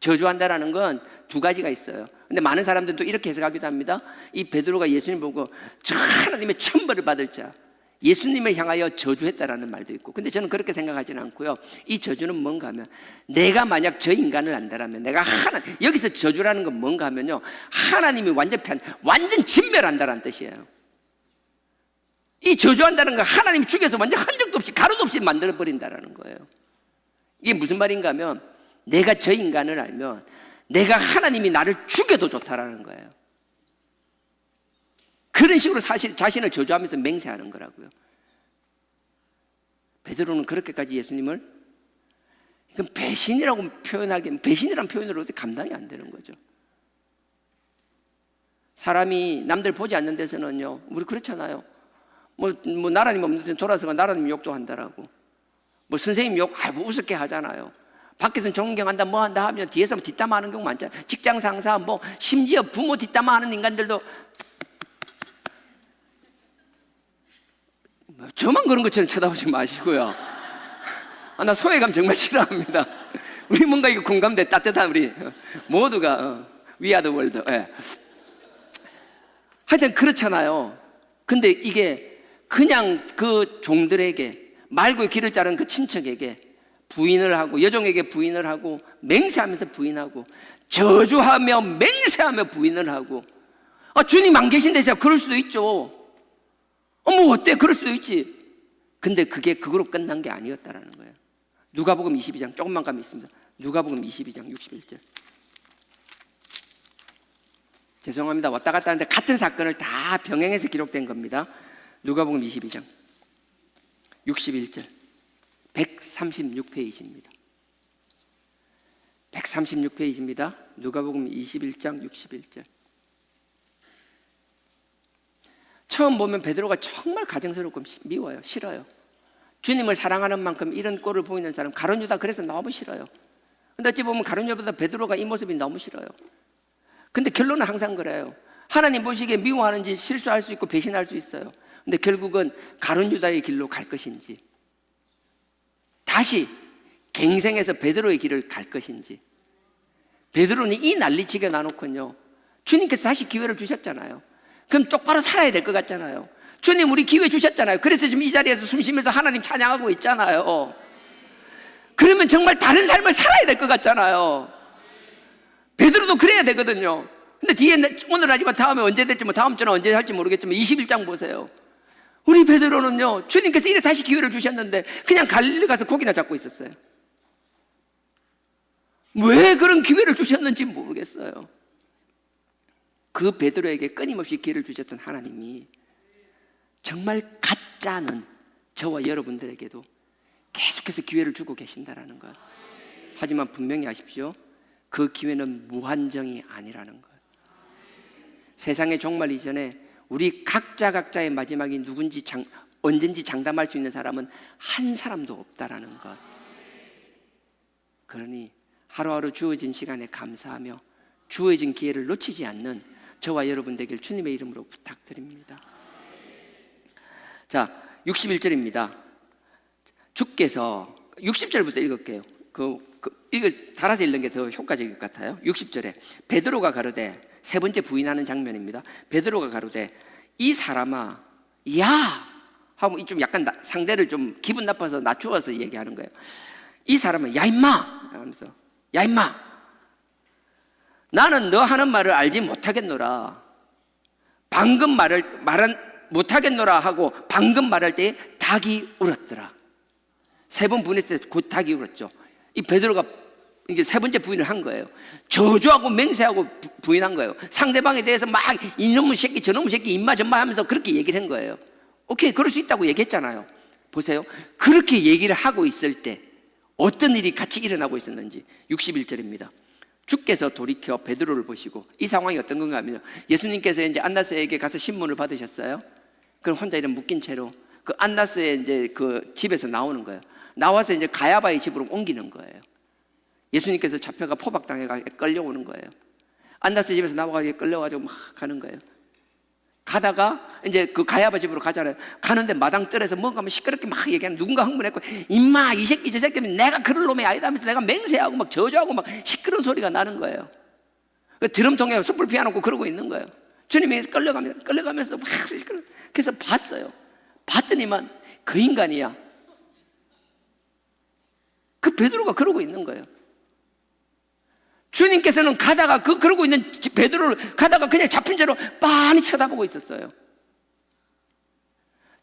저주한다라는 건 두 가지가 있어요. 근데 많은 사람들은 또 이렇게 해석하기도 합니다. 이 베드로가 예수님 보고 저 하나님의 천벌을 받을 자, 예수님을 향하여 저주했다라는 말도 있고, 근데 저는 그렇게 생각하지는 않고요. 이 저주는 뭔가 하면 내가 만약 저 인간을 안다라면 내가 여기서 저주라는 건 뭔가 하면요, 하나님이 완전 진멸한다라는 뜻이에요. 이 저주한다는 건 하나님이 죽여서 완전 흔적도 없이 가루도 없이 만들어버린다라는 거예요. 이게 무슨 말인가 하면 내가 저 인간을 알면 내가 하나님이 나를 죽여도 좋다라는 거예요. 그런 식으로 사실 자신을 저주하면서 맹세하는 거라고요. 베드로는 그렇게까지 예수님을, 이건 배신이라고 표현하기엔, 배신이라는 표현으로 감당이 안 되는 거죠. 사람이 남들 보지 않는 데서는요, 우리 그렇잖아요. 뭐 나라님 없는 데서 돌아서가 나라님 욕도 한다라고, 뭐 선생님 욕 뭐 우습게 하잖아요. 밖에서는 존경한다 뭐 한다 하면 뒤에서 뒷담화하는 경우 많잖아요. 직장 상사, 뭐 심지어 부모 뒷담화하는 인간들도 저만 그런 것처럼 쳐다보지 마시고요. 나 소외감 정말 싫어합니다. 우리 뭔가 이거 공감대 따뜻한 우리 모두가 We are the world. 예. 하여튼 그렇잖아요. 근데 이게 그냥 그 종들에게, 말고의 길을 자른 그 친척에게 부인을 하고, 여종에게 부인을 하고, 맹세하면서 부인하고, 저주하며 맹세하며 부인을 하고, 주님 안 계신 데서 그럴 수도 있죠. 뭐 어때? 그럴 수도 있지. 근데 그게 그거로 끝난 게 아니었다라는 거예요. 누가복음 22장, 조금만 가면 있습니다. 누가복음 22장 61절. 죄송합니다. 왔다 갔다 하는데 같은 사건을 다 병행해서 기록된 겁니다. 누가복음 22장 61절. 136페이지입니다. 136페이지입니다. 누가복음 21장 61절. 처음 보면 베드로가 정말 가증스럽고 미워요. 싫어요. 주님을 사랑하는 만큼 이런 꼴을 보이는 사람, 가룟 유다 그래서 너무 싫어요. 근데 어찌 보면 가룟 유다보다 베드로가 이 모습이 너무 싫어요. 근데 결론은 항상 그래요. 하나님 보시기에 미워하는지 실수할 수 있고 배신할 수 있어요. 근데 결국은 가룟 유다의 길로 갈 것인지, 다시 갱생해서 베드로의 길을 갈 것인지. 베드로는 이 난리치게 놔놓고요, 주님께서 다시 기회를 주셨잖아요. 그럼 똑바로 살아야 될 것 같잖아요. 주님 우리 기회 주셨잖아요. 그래서 지금 이 자리에서 숨 쉬면서 하나님 찬양하고 있잖아요. 그러면 정말 다른 삶을 살아야 될 것 같잖아요. 베드로도 그래야 되거든요. 근데 뒤에 오늘 하지만 다음에 언제 될지 다음 주는 언제 할지 모르겠지만 21장 보세요. 우리 베드로는요, 주님께서 이래 다시 기회를 주셨는데 그냥 갈릴리 가서 고기나 잡고 있었어요. 왜 그런 기회를 주셨는지 모르겠어요. 그 베드로에게 끊임없이 기회를 주셨던 하나님이 정말 가짜는 저와 여러분들에게도 계속해서 기회를 주고 계신다라는 것. 하지만 분명히 아십시오. 그 기회는 무한정이 아니라는 것. 세상의 종말 이전에 우리 각자의 마지막이 누군지 언젠지 장담할 수 있는 사람은 한 사람도 없다라는 것. 그러니 하루하루 주어진 시간에 감사하며 주어진 기회를 놓치지 않는 저와 여러분 되길 주님의 이름으로 부탁드립니다. 자, 61절입니다. 주께서 60절부터 읽을게요. 이거 달아서 읽는 게 더 효과적일 것 같아요. 60절에 베드로가 가로되, 세 번째 부인하는 장면입니다. 베드로가 가로되 이 사람아 야 하고 좀 약간 상대를 좀 기분 나빠서 낮추어서 얘기하는 거예요. 이 사람은 야 임마 하면서 야 임마 나는 너 하는 말을 알지 못하겠노라. 방금 말은 못하겠노라 하고 방금 말할 때 닭이 울었더라. 세 번 부인했을 때 곧 닭이 울었죠. 이 베드로가 이제 세 번째 부인을 한 거예요. 저주하고 맹세하고 부인한 거예요. 상대방에 대해서 막 이놈의 새끼 저놈의 새끼 임마 전마 하면서 그렇게 얘기를 한 거예요. 오케이, 그럴 수 있다고 얘기했잖아요. 보세요. 그렇게 얘기를 하고 있을 때 어떤 일이 같이 일어나고 있었는지 61절입니다. 주께서 돌이켜 베드로를 보시고, 이 상황이 어떤 건가 하면 예수님께서 이제 안나스에게 가서 신문을 받으셨어요. 그럼 혼자 이런 묶인 채로 그 안나스의 이제 그 집에서 나오는 거예요. 나와서 이제 가야바의 집으로 옮기는 거예요. 예수님께서 잡혀가 포박당해 끌려오는 거예요. 안나스 집에서 나와가지고 끌려가지고 막 가는 거예요. 가다가 이제 그 가야바 집으로 가잖아요. 가는데 마당 뜰에서 뭔가 시끄럽게 막 얘기하는, 누군가 흥분했고 임마 이 새끼 저 새끼는 내가 그럴 놈이 아니다 하면서 내가 맹세하고 막 저주하고 막 시끄러운 소리가 나는 거예요. 그 드럼통에 숯불 피워놓고 그러고 있는 거예요. 주님이 끌려가면서 막 시끄러워. 그래서 봤어요. 봤더니만 그 인간이야. 그 베드로가 그러고 있는 거예요. 주님께서는 가다가 그러고 있는 베드로를 가다가 그냥 잡힌 채로 빤히 쳐다보고 있었어요.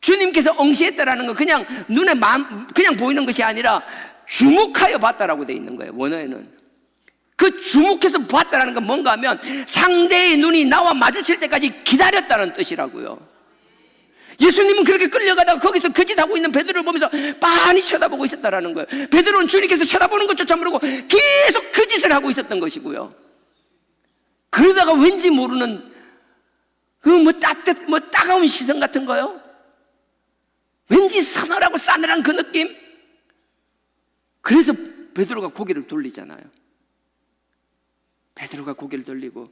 주님께서 응시했다라는 건 그냥 눈에 그냥 보이는 것이 아니라 주목하여 봤다라고 돼 있는 거예요. 원어에는 그 주목해서 봤다라는 건 뭔가 하면 상대의 눈이 나와 마주칠 때까지 기다렸다는 뜻이라고요. 예수님은 그렇게 끌려가다가 거기서 거짓하고 있는 베드로를 보면서 빤히 쳐다보고 있었다라는 거예요. 베드로는 주님께서 쳐다보는 것조차 모르고 계속 거짓을 하고 있었던 것이고요. 그러다가 왠지 모르는 따가운 시선 같은 거요. 왠지 서늘하고 싸늘한 그 느낌. 그래서 베드로가 고개를 돌리잖아요. 베드로가 고개를 돌리고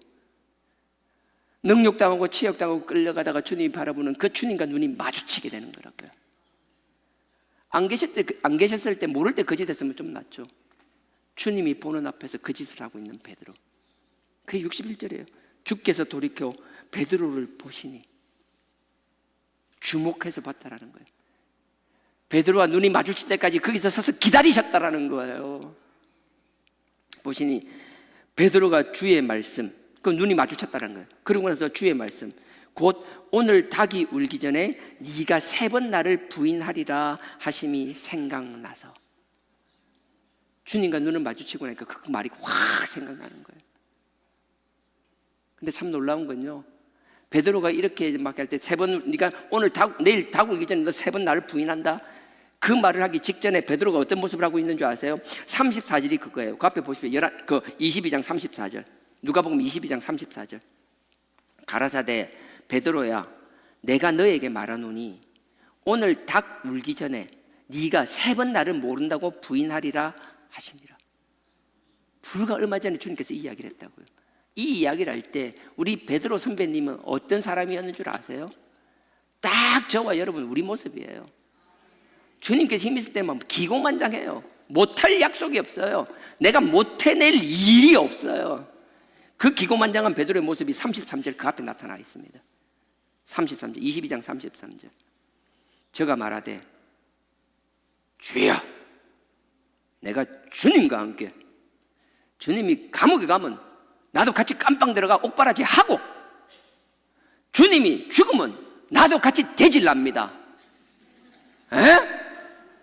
능욕당하고 치욕당하고 끌려가다가 주님이 바라보는 그 주님과 눈이 마주치게 되는 거라고요. 안 계셨을 때 모를 때 거짓했으면 좀 낫죠. 주님이 보는 앞에서 거짓을 하고 있는 베드로. 그게 61절이에요. 주께서 돌이켜 베드로를 보시니, 주목해서 봤다라는 거예요. 베드로와 눈이 마주칠 때까지 거기서 서서 기다리셨다라는 거예요. 보시니 베드로가 주의 말씀, 그 눈이 마주쳤다는 거예요. 그러고 나서 주의 말씀, 곧 오늘 닭이 울기 전에 네가 3번 나를 부인하리라 하심이 생각나서, 주님과 눈을 마주치고 나니까 그 말이 확 생각나는 거예요. 근데 참 놀라운 건요, 베드로가 이렇게 막 할 때 3번 네가 내일 닭 울기 전에 너 3번 나를 부인한다, 그 말을 하기 직전에 베드로가 어떤 모습을 하고 있는 줄 아세요? 34절이 그거예요. 그 앞에 보십시오. 22장 34절. 누가복음 22장 34절. 가라사대 베드로야, 내가 너에게 말하노니 오늘 닭 울기 전에 네가 3번 나를 모른다고 부인하리라 하시니라. 불과 얼마 전에 주님께서 이 이야기를 했다고요. 이 이야기를 할 때 우리 베드로 선배님은 어떤 사람이었는 줄 아세요? 딱 저와 여러분 우리 모습이에요. 주님께서 힘 있을 때만 기고만장해요. 못할 약속이 없어요. 내가 못 해낼 일이 없어요. 그 기고만장한 베드로의 모습이 33절 그 앞에 나타나 있습니다. 33절, 22장 33절. 저가 말하되 주여, 내가 주님과 함께, 주님이 감옥에 가면 나도 같이 깜빵 들어가 옥바라지 하고, 주님이 죽으면 나도 같이 대질랍니다. 에?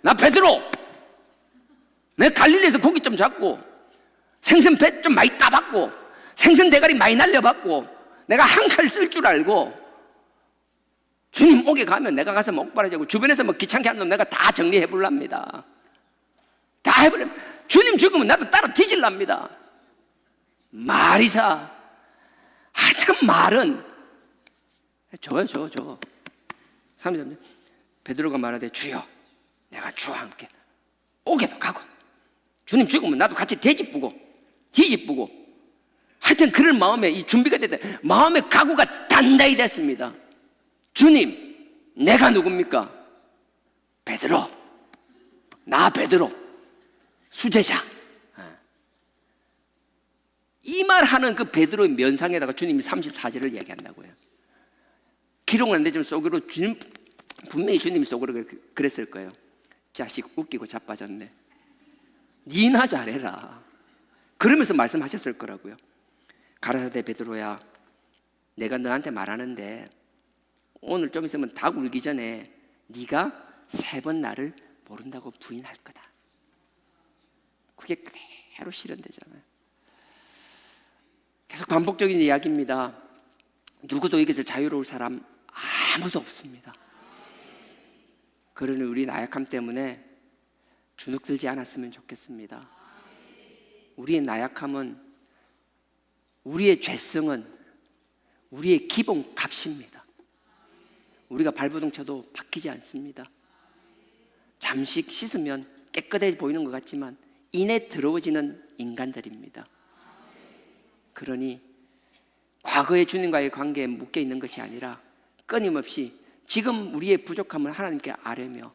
나 베드로, 내 갈릴리에서 고기 좀 잡고 생선 배 좀 많이 따봤고 생선 대가리 많이 날려봤고 내가 한 칼 쓸 줄 알고, 주님 옥에 가면 내가 가서 목바라지고 주변에서 뭐 귀찮게 하는 놈 내가 다 정리해 볼랍니다. 다 해버리면 주님 죽으면 나도 따라 뒤질랍니다. 말이사. 하여튼 말은 저거 33절. 베드로가 말하되 주여, 내가 주와 함께 옥에도 가고 주님 죽으면 나도 같이 뒤집고 하여튼 그럴 마음에 이 준비가 됐다. 마음의 각오가 단단히 됐습니다. 주님, 내가 누굽니까? 베드로, 나 베드로, 수제자. 이 말하는 그 베드로의 면상에다가 주님이 34절을 얘기한다고요. 기록은 안 되지만 속으로 주님, 분명히 주님이 속으로 그랬을 거예요. 자식 웃기고 자빠졌네, 니나 잘해라. 그러면서 말씀하셨을 거라고요. 가라사대 베드로야, 내가 너한테 말하는데 오늘 좀 있으면 닭 울기 전에 네가 3번 나를 모른다고 부인할 거다. 그게 그대로 실현되잖아요. 계속 반복적인 이야기입니다. 누구도 여기서 자유로울 사람 아무도 없습니다. 그러니 우리 나약함 때문에 주눅들지 않았으면 좋겠습니다. 우리의 나약함은, 우리의 죄성은 우리의 기본 값입니다. 우리가 발버둥 쳐도 바뀌지 않습니다. 잠시 씻으면 깨끗해 보이는 것 같지만 이내 더러워지는 인간들입니다. 그러니 과거의 주님과의 관계에 묶여 있는 것이 아니라 끊임없이 지금 우리의 부족함을 하나님께 아뢰며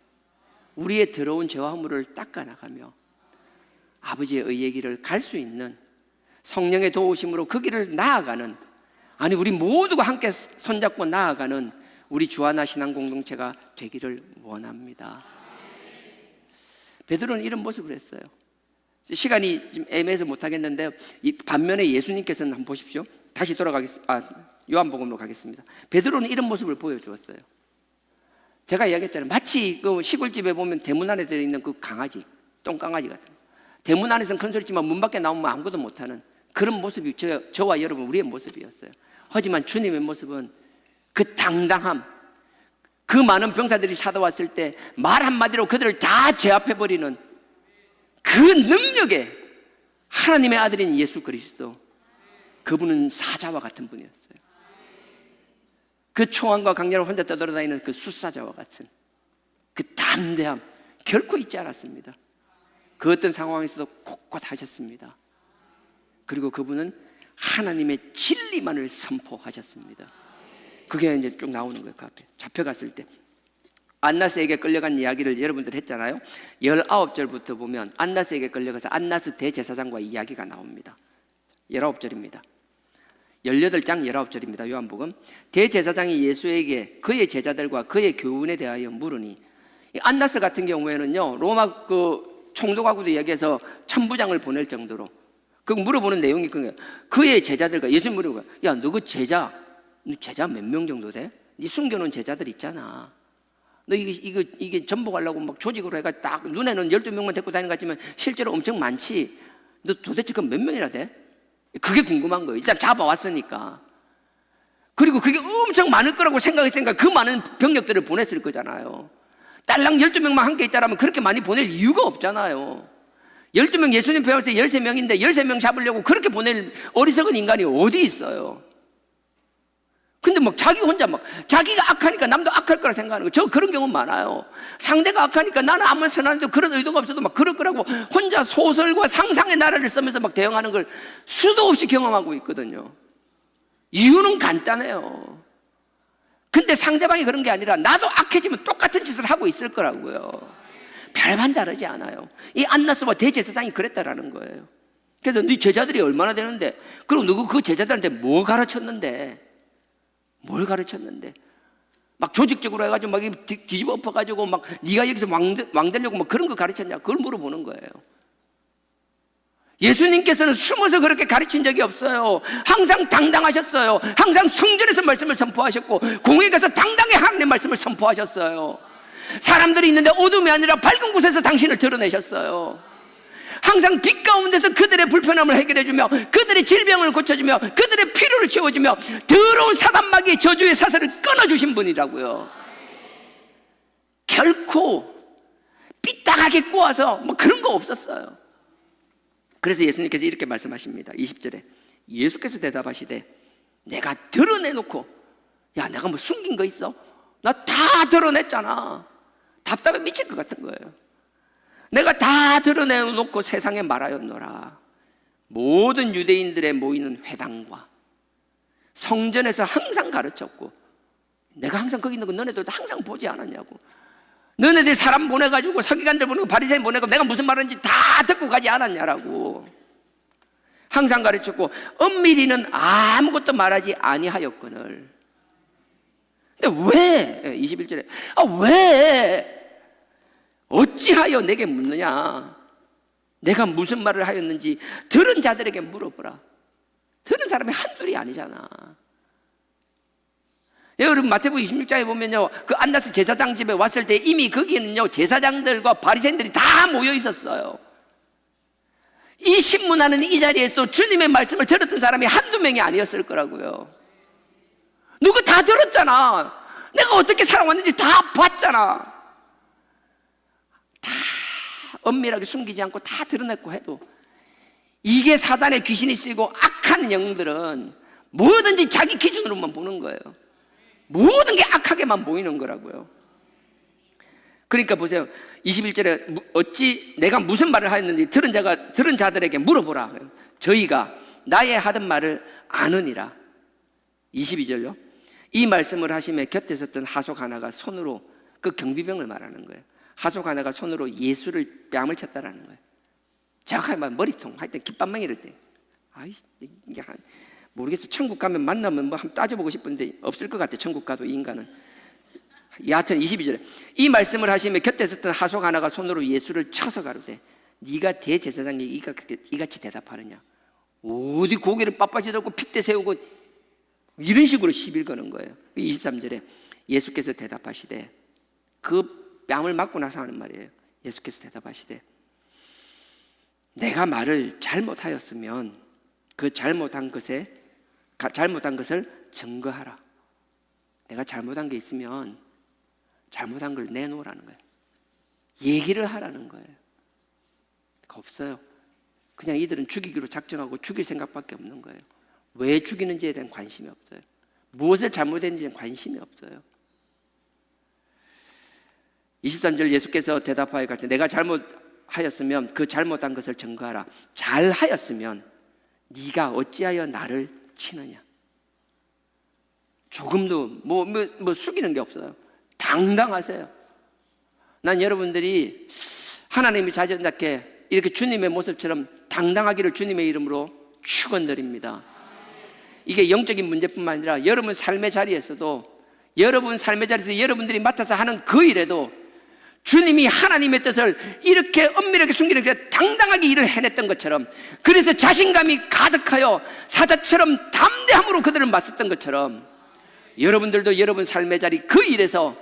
우리의 더러운 죄와 허물을 닦아나가며 아버지의 의의 길을 갈 수 있는, 성령의 도우심으로 그 길을 나아가는, 아니 우리 모두가 함께 손잡고 나아가는 우리 주하나 신앙 공동체가 되기를 원합니다. 베드로는 이런 모습을 했어요. 시간이 좀 애매해서 못하겠는데 이 반면에 예수님께서는 한번 보십시오. 다시 요한복음으로 가겠습니다. 베드로는 이런 모습을 보여주었어요. 제가 이야기했잖아요. 마치 그 시골집에 보면 대문 안에 들어있는 그 강아지, 똥강아지 같은, 대문 안에서는 큰 소리지만 문 밖에 나오면 아무것도 못하는 그런 모습이 저와 여러분 우리의 모습이었어요. 하지만 주님의 모습은 그 당당함, 그 많은 병사들이 찾아왔을 때 말 한마디로 그들을 다 제압해버리는 그 능력에 하나님의 아들인 예수 그리스도, 그분은 사자와 같은 분이었어요. 그 총알과 강렬을 혼자 떠돌아다니는 그 숫사자와 같은 그 담대함 결코 잊지 않았습니다. 그 어떤 상황에서도 곳곳 하셨습니다. 그리고 그분은 하나님의 진리만을 선포하셨습니다. 그게 이제 쭉 나오는 거예요. 그 앞에 잡혀갔을 때 안나스에게 끌려간 이야기를 여러분들 했잖아요. 19절부터 보면 안나스에게 끌려가서 안나스 대제사장과 이야기가 나옵니다. 19절입니다. 18장 19절입니다. 요한복음. 대제사장이 예수에게 그의 제자들과 그의 교훈에 대하여 물으니, 안나스 같은 경우에는요 로마 그 총독하고도 이야기해서 천부장을 보낼 정도로 그 물어보는 내용이 그의 제자들과 예수님 물어보고, 야 너 그 제자 몇 명 정도 돼? 네 숨겨놓은 제자들 있잖아. 너 이게 전복하려고 막 조직으로 해가 딱 눈에는 12명만 데리고 다니는 것 같지만 실제로 엄청 많지. 너 도대체 그 몇 명이나 돼? 그게 궁금한 거예요. 일단 잡아왔으니까. 그리고 그게 엄청 많을 거라고 생각했으니까 그 많은 병력들을 보냈을 거잖아요. 딸랑 12명만 함께 있다라면 그렇게 많이 보낼 이유가 없잖아요. 12명 예수님 배웠을 때 13명인데 13명 잡으려고 그렇게 보낼 어리석은 인간이 어디 있어요. 근데 막 자기 혼자 막 자기가 악하니까 남도 악할 거라 생각하는 거. 저 그런 경우 많아요. 상대가 악하니까 나는 아무리 선한데도 그런 의도가 없어도 막 그럴 거라고 혼자 소설과 상상의 나라를 쓰면서 막 대응하는 걸 수도 없이 경험하고 있거든요. 이유는 간단해요. 근데 상대방이 그런 게 아니라 나도 악해지면 똑같은 짓을 하고 있을 거라고요. 별반 다르지 않아요. 이 안나스와 대제사장이 그랬다라는 거예요. 그래서 네 제자들이 얼마나 되는데, 그리고 누구 그 제자들한테 뭘 가르쳤는데 막 조직적으로 해가지고 막 뒤집어 엎어가지고 막 네가 여기서 왕 되려고 막 그런 거 가르쳤냐? 그걸 물어보는 거예요. 예수님께서는 숨어서 그렇게 가르친 적이 없어요. 항상 당당하셨어요. 항상 성전에서 말씀을 선포하셨고 공회에 가서 당당히 하나님의 말씀을 선포하셨어요. 사람들이 있는데 어둠이 아니라 밝은 곳에서 당신을 드러내셨어요. 항상 빛 가운데서 그들의 불편함을 해결해주며 그들의 질병을 고쳐주며 그들의 필요를 채워주며 더러운 사단마귀의 저주의 사슬을 끊어주신 분이라고요. 결코 삐딱하게 꼬아서 뭐 그런 거 없었어요. 그래서 예수님께서 이렇게 말씀하십니다. 20절에 예수께서 대답하시되 내가 드러내놓고, 야 내가 뭐 숨긴 거 있어? 나 다 드러냈잖아. 답답해 미칠 것 같은 거예요. 내가 다 드러내놓고 세상에 말하였노라. 모든 유대인들의 모이는 회당과 성전에서 항상 가르쳤고, 내가 항상 거기 있는 거 너네들도 항상 보지 않았냐고. 너네들 사람 보내가지고 서기관들 보내고 바리새인 보내고 내가 무슨 말하는지 다 듣고 가지 않았냐라고. 항상 가르쳤고 엄밀히는 아무것도 말하지 아니하였거늘. 근데 왜 21절에 왜 어찌하여 내게 묻느냐? 내가 무슨 말을 하였는지 들은 자들에게 물어보라. 들은 사람이 한둘이 아니잖아. 여러분 마태복음 26장에 보면요, 그 안나스 제사장 집에 왔을 때 이미 거기에는요 제사장들과 바리새인들이 다 모여 있었어요. 이 신문하는 이 자리에서 주님의 말씀을 들었던 사람이 한두 명이 아니었을 거라고요. 누구 다 들었잖아. 내가 어떻게 살아왔는지 다 봤잖아. 다 엄밀하게 숨기지 않고 다 드러냈고 해도 이게 사단의 귀신이 쓰고 악한 영들은 뭐든지 자기 기준으로만 보는 거예요. 모든 게 악하게만 보이는 거라고요. 그러니까 보세요. 21절에 어찌 내가 무슨 말을 하였는지 들은 자들에게 물어보라. 저희가 나의 하던 말을 아느니라. 22절요. 이 말씀을 하시며 곁에 섰던 하속 하나가 손으로, 그 경비병을 말하는 거예요. 하속 하나가 손으로 예수를 뺨을 쳤다라는 거예요. 정확하게 말하면 머리통, 하여튼 깃방망이를 때. 이게 모르겠어. 천국 가면 만나면 뭐 한번 따져보고 싶은데 없을 것 같아. 천국 가도 이 인간은. 여하튼 22절에 이 말씀을 하시며 곁에 섰던 하속 하나가 손으로 예수를 쳐서 가로되 네가 대제사장에게 이같이 대답하느냐? 어디 고개를 빳빳이 들고 핏대 세우고 이런 식으로 시비를 거는 거예요. 23절에 예수께서 대답하시되, 그 뺨을 맞고 나서 하는 말이에요. 예수께서 대답하시되 내가 말을 잘못하였으면 그 잘못한 것을 증거하라. 내가 잘못한 게 있으면 잘못한 걸 내놓으라는 거예요. 얘기를 하라는 거예요. 없어요. 그냥 이들은 죽이기로 작정하고 죽일 생각밖에 없는 거예요. 왜 죽이는지에 대한 관심이 없어요. 무엇을 잘못했는지에 대한 관심이 없어요. 23절 예수께서 대답하여 가르치되 내가 잘못하였으면 그 잘못한 것을 증거하라. 잘하였으면 네가 어찌하여 나를 치느냐? 조금도 뭐 숙이는 게 없어요. 당당하세요. 난 여러분들이 하나님이 자연스럽게 이렇게 주님의 모습처럼 당당하기를 주님의 이름으로 축원드립니다. 이게 영적인 문제뿐만 아니라 여러분 삶의 자리에서도, 여러분 삶의 자리에서 여러분들이 맡아서 하는 그 일에도 주님이 하나님의 뜻을 이렇게 엄밀하게 숨기는 게 당당하게 일을 해냈던 것처럼, 그래서 자신감이 가득하여 사자처럼 담대함으로 그들을 맞섰던 것처럼 여러분들도 여러분 삶의 자리 그 일에서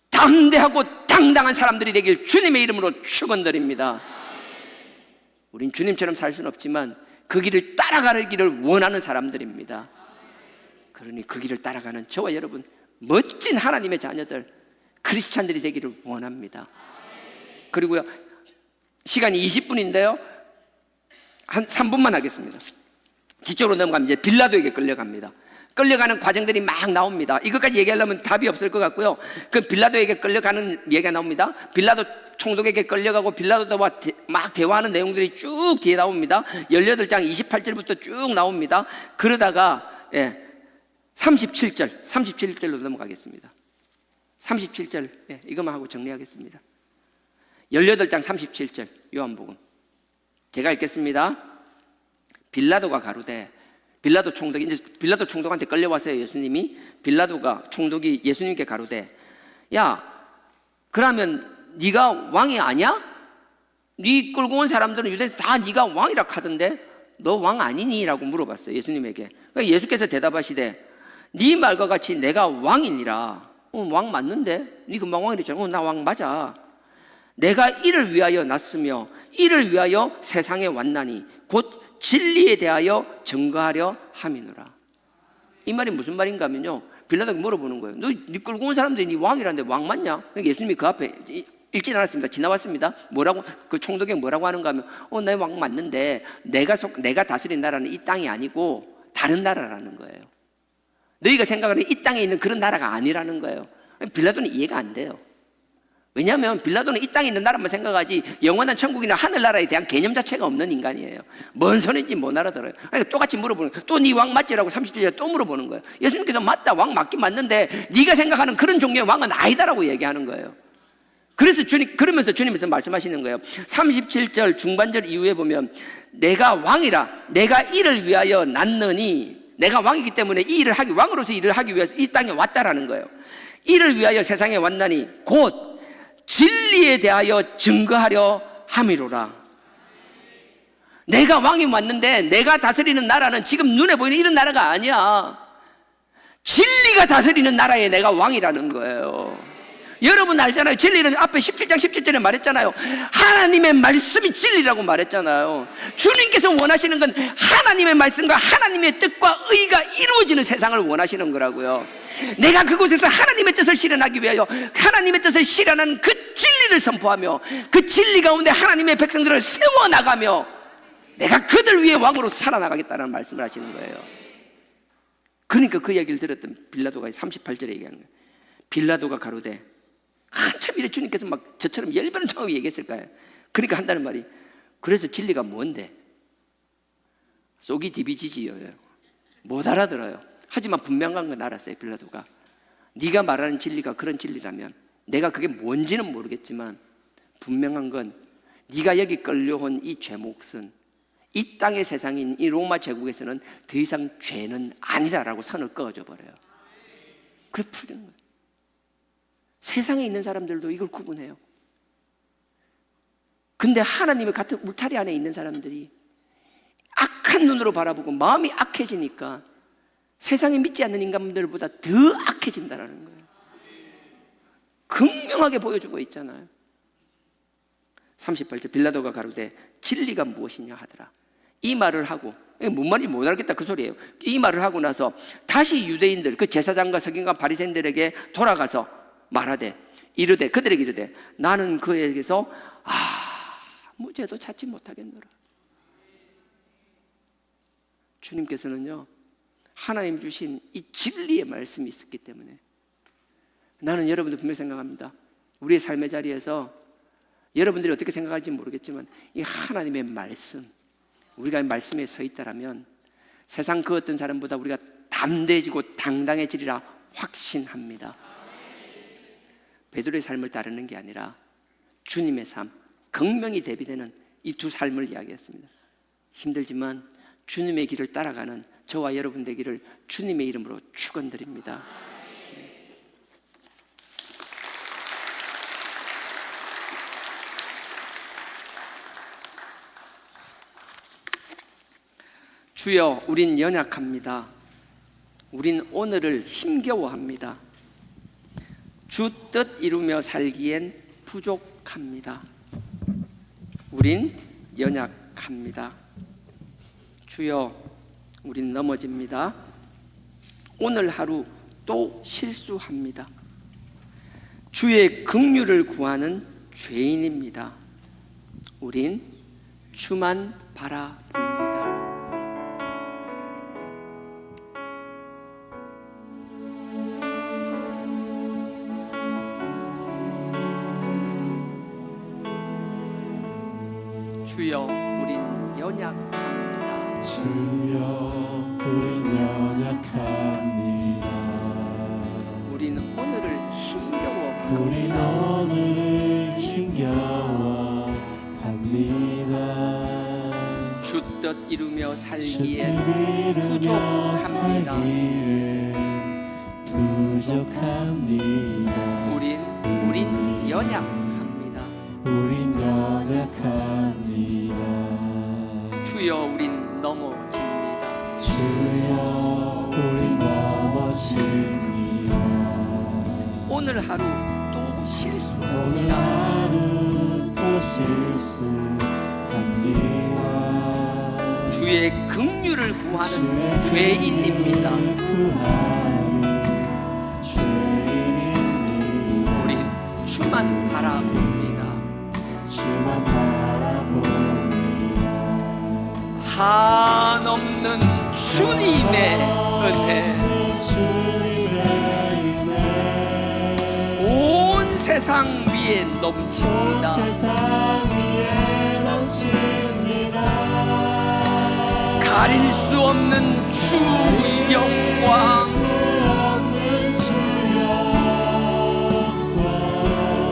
담대하고 당당한 사람들이 되길 주님의 이름으로 축원드립니다. 우린 주님처럼 살 수는 없지만 그 길을 따라가기를 원하는 사람들입니다. 그러니 그 길을 따라가는 저와 여러분 멋진 하나님의 자녀들, 크리스찬들이 되기를 원합니다. 그리고요, 시간이 20분인데요 한 3분만 하겠습니다. 뒤쪽으로 넘어가면 이제 빌라도에게 끌려갑니다. 끌려가는 과정들이 막 나옵니다. 이것까지 얘기하려면 답이 없을 것 같고요. 그 빌라도에게 끌려가는 얘기가 나옵니다. 빌라도 총독에게 끌려가고 빌라도와 막 대화하는 내용들이 쭉 뒤에 나옵니다. 18장 28절부터 쭉 나옵니다. 그러다가 37절로 넘어가겠습니다. 37절 이것만 하고 정리하겠습니다. 18장 37절 요한복음 제가 읽겠습니다. 빌라도가 가로되 빌라도 총독이 이제 빌라도 총독한테 끌려왔어요. 예수님이 빌라도가 총독이 예수님께 가로되, 야, 그러면 네가 왕이 아니야? 네 끌고 온 사람들은 유대에서 다 네가 왕이라 하던데 너 왕 아니니? 라고 물어봤어요. 예수님에게. 그러니까 예수께서 대답하시되, 네 말과 같이 내가 왕이니라. 왕 맞는데? 네 금방 왕이랬잖아. 나 왕 맞아. 내가 이를 위하여 났으며 이를 위하여 세상에 왔나니 곧 진리에 대하여 증거하려 함이노라. 이 말이 무슨 말인가 하면요, 빌라도가 물어보는 거예요. 네 끌고 온 사람들이 네 왕이라는데 왕 맞냐? 그러니까 예수님이 그 앞에 읽진 않았습니다. 지나왔습니다. 뭐라고, 그 총독이 뭐라고 하는가 하면, 내 왕 맞는데 내가 다스린 나라는 이 땅이 아니고 다른 나라라는 거예요. 너희가 생각하는 이 땅에 있는 그런 나라가 아니라는 거예요. 빌라도는 이해가 안 돼요. 왜냐하면 빌라도는 이 땅에 있는 나라만 생각하지 영원한 천국이나 하늘나라에 대한 개념 자체가 없는 인간이에요. 뭔 소리인지 못 알아들어요. 그러니까 똑같이 물어보는 거예요. 또 네 왕 맞지라고 30주에 또 물어보는 거예요. 예수님께서 맞다, 왕 맞긴 맞는데 네가 생각하는 그런 종류의 왕은 아니다라고 얘기하는 거예요. 그래서 그러면서 주님께서 말씀하시는 거예요. 37절 중반절 이후에 보면, 내가 왕이라, 내가 이를 위하여 났느니, 내가 왕이기 때문에 이 일을 왕으로서 일을 하기 위해서 이 땅에 왔다라는 거예요. 이를 위하여 세상에 왔나니 곧 진리에 대하여 증거하려 함이로라. 내가 왕이 왔는데 내가 다스리는 나라는 지금 눈에 보이는 이런 나라가 아니야. 진리가 다스리는 나라에 내가 왕이라는 거예요. 여러분 알잖아요. 진리는 앞에 17장 17절에 말했잖아요. 하나님의 말씀이 진리라고 말했잖아요. 주님께서 원하시는 건 하나님의 말씀과 하나님의 뜻과 의가 이루어지는 세상을 원하시는 거라고요. 내가 그곳에서 하나님의 뜻을 실현하기 위하여 하나님의 뜻을 실현하는 그 진리를 선포하며 그 진리 가운데 하나님의 백성들을 세워나가며 내가 그들 위해 왕으로 살아나가겠다는 말씀을 하시는 거예요. 그러니까 그 얘기를 들었던 빌라도가 38절에 얘기하는 거예요. 빌라도가 가로되, 한참 이래 주님께서 막 저처럼 열변을 토하고 얘기했을까요? 그러니까 한다는 말이, 그래서 진리가 뭔데? 속이 디비지지요. 못 알아들어요. 하지만 분명한 건 알았어요. 빌라도가, 네가 말하는 진리가 그런 진리라면, 내가 그게 뭔지는 모르겠지만 분명한 건 네가 여기 끌려온 이 죄목은 이 땅의 세상인 이 로마 제국에서는 더 이상 죄는 아니다라고 선을 그어줘 버려요. 그래 풀리는 거예요. 세상에 있는 사람들도 이걸 구분해요. 근데 하나님의 같은 울타리 안에 있는 사람들이 악한 눈으로 바라보고 마음이 악해지니까 세상에 믿지 않는 인간들보다 더 악해진다는 거예요. 극명하게 보여주고 있잖아요. 38절 빌라도가 가로되, 진리가 무엇이냐 하더라. 이 말을 하고, 뭔 말인지 못 알겠다 그 소리예요. 이 말을 하고 나서 다시 유대인들, 그 제사장과 서기관과 바리새인들에게 돌아가서 말하되, 그들에게 이르되, 나는 그에게서 아무 죄도 찾지 못하겠노라. 주님께서는요, 하나님 주신 이 진리의 말씀이 있었기 때문에, 나는 여러분들 분명히 생각합니다. 우리의 삶의 자리에서 여러분들이 어떻게 생각할지 모르겠지만 이 하나님의 말씀, 우리가 이 말씀에 서 있다라면 세상 그 어떤 사람보다 우리가 담대해지고 당당해지리라 확신합니다. 베드로의 삶을 따르는 게 아니라 주님의 삶, 극명히 대비되는 이 두 삶을 이야기했습니다. 힘들지만 주님의 길을 따라가는 저와 여러분 되기를 주님의 이름으로 축원드립니다. 주여, 우린 연약합니다. 우린 오늘을 힘겨워합니다. 주 뜻 이루며 살기엔 부족합니다. 우린 연약합니다. 주여, 우린 넘어집니다. 오늘 하루 또 실수합니다. 주의 긍휼을 구하는 죄인입니다. 우린 주만 바라봅니다. 주여, 우린 연약합니다. 주여, 우린 연약합니다. 우린 오늘을 힘겨워합니다. 우린 오늘을 힘겨워합니다. 주 뜻 이루며 살기에 부족합니다. 우린 연약합니다. 주여 우린 넘어집니다. 오늘 하루 또 실수합니다. 주의 긍휼을 구하는 죄인입니다. 우린 주만 바라봅니다. 한없는 주님의 은혜, 온 세상 위에 넘칩니다. 가릴 수 없는 주 영광,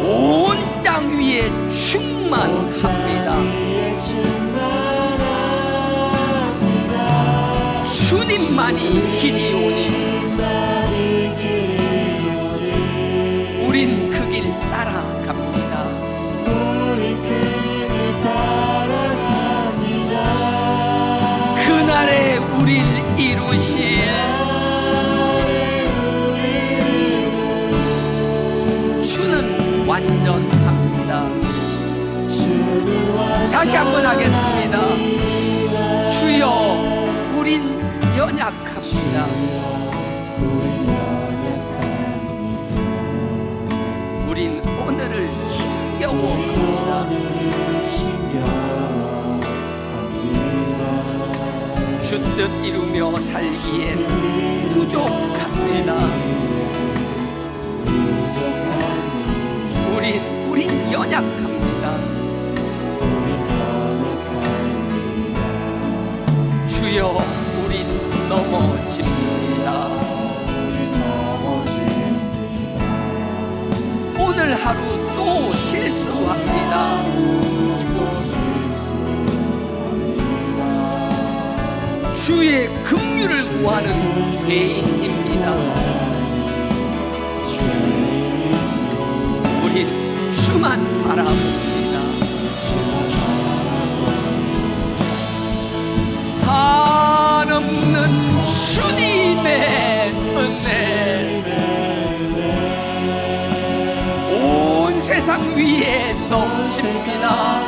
온 땅 위에 충만합니다. 주님만이 길이오니 우린 그 길 따라갑니다. 그날에 우릴 이루실 주는 완전합니다. 다시 한번 하겠습니다. 주여 우린 연약합니다. 우린 오늘을 힘겨워합니다. 주 뜻 이루며 살기엔 부족합니다. 우린 연약합니다. 주여 우린 넘어집니다. 오늘 하루 또 실수합니다. 주의 긍휼을 구하는 죄인입니다. 우린 주만 바라봅니다. 한없는 주님의 은혜, 온 세상 위에 넘칩니다.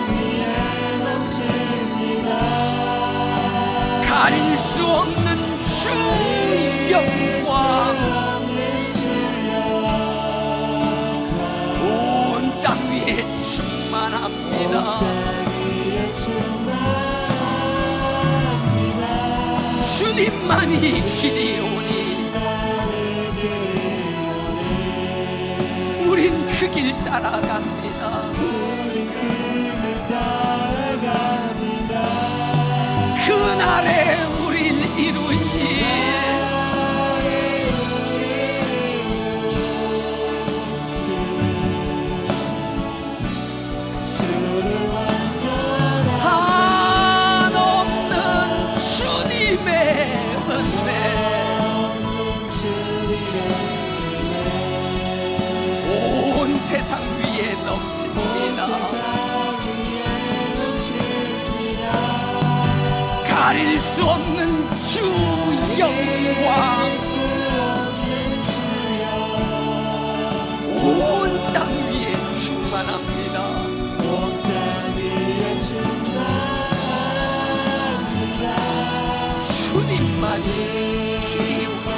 가릴 수 없는 주 영광, 온 땅 위에 충만합니다. 주님만이 길이오니 우린 그 길 따라갑니다. 그날에 우릴 이루시 한없는 주님의 은혜, 온 세상 위에 넘칩니다. 가릴 수 없는 주 영광, 온 땅 위에 충만합니다. 주님만이 길이오니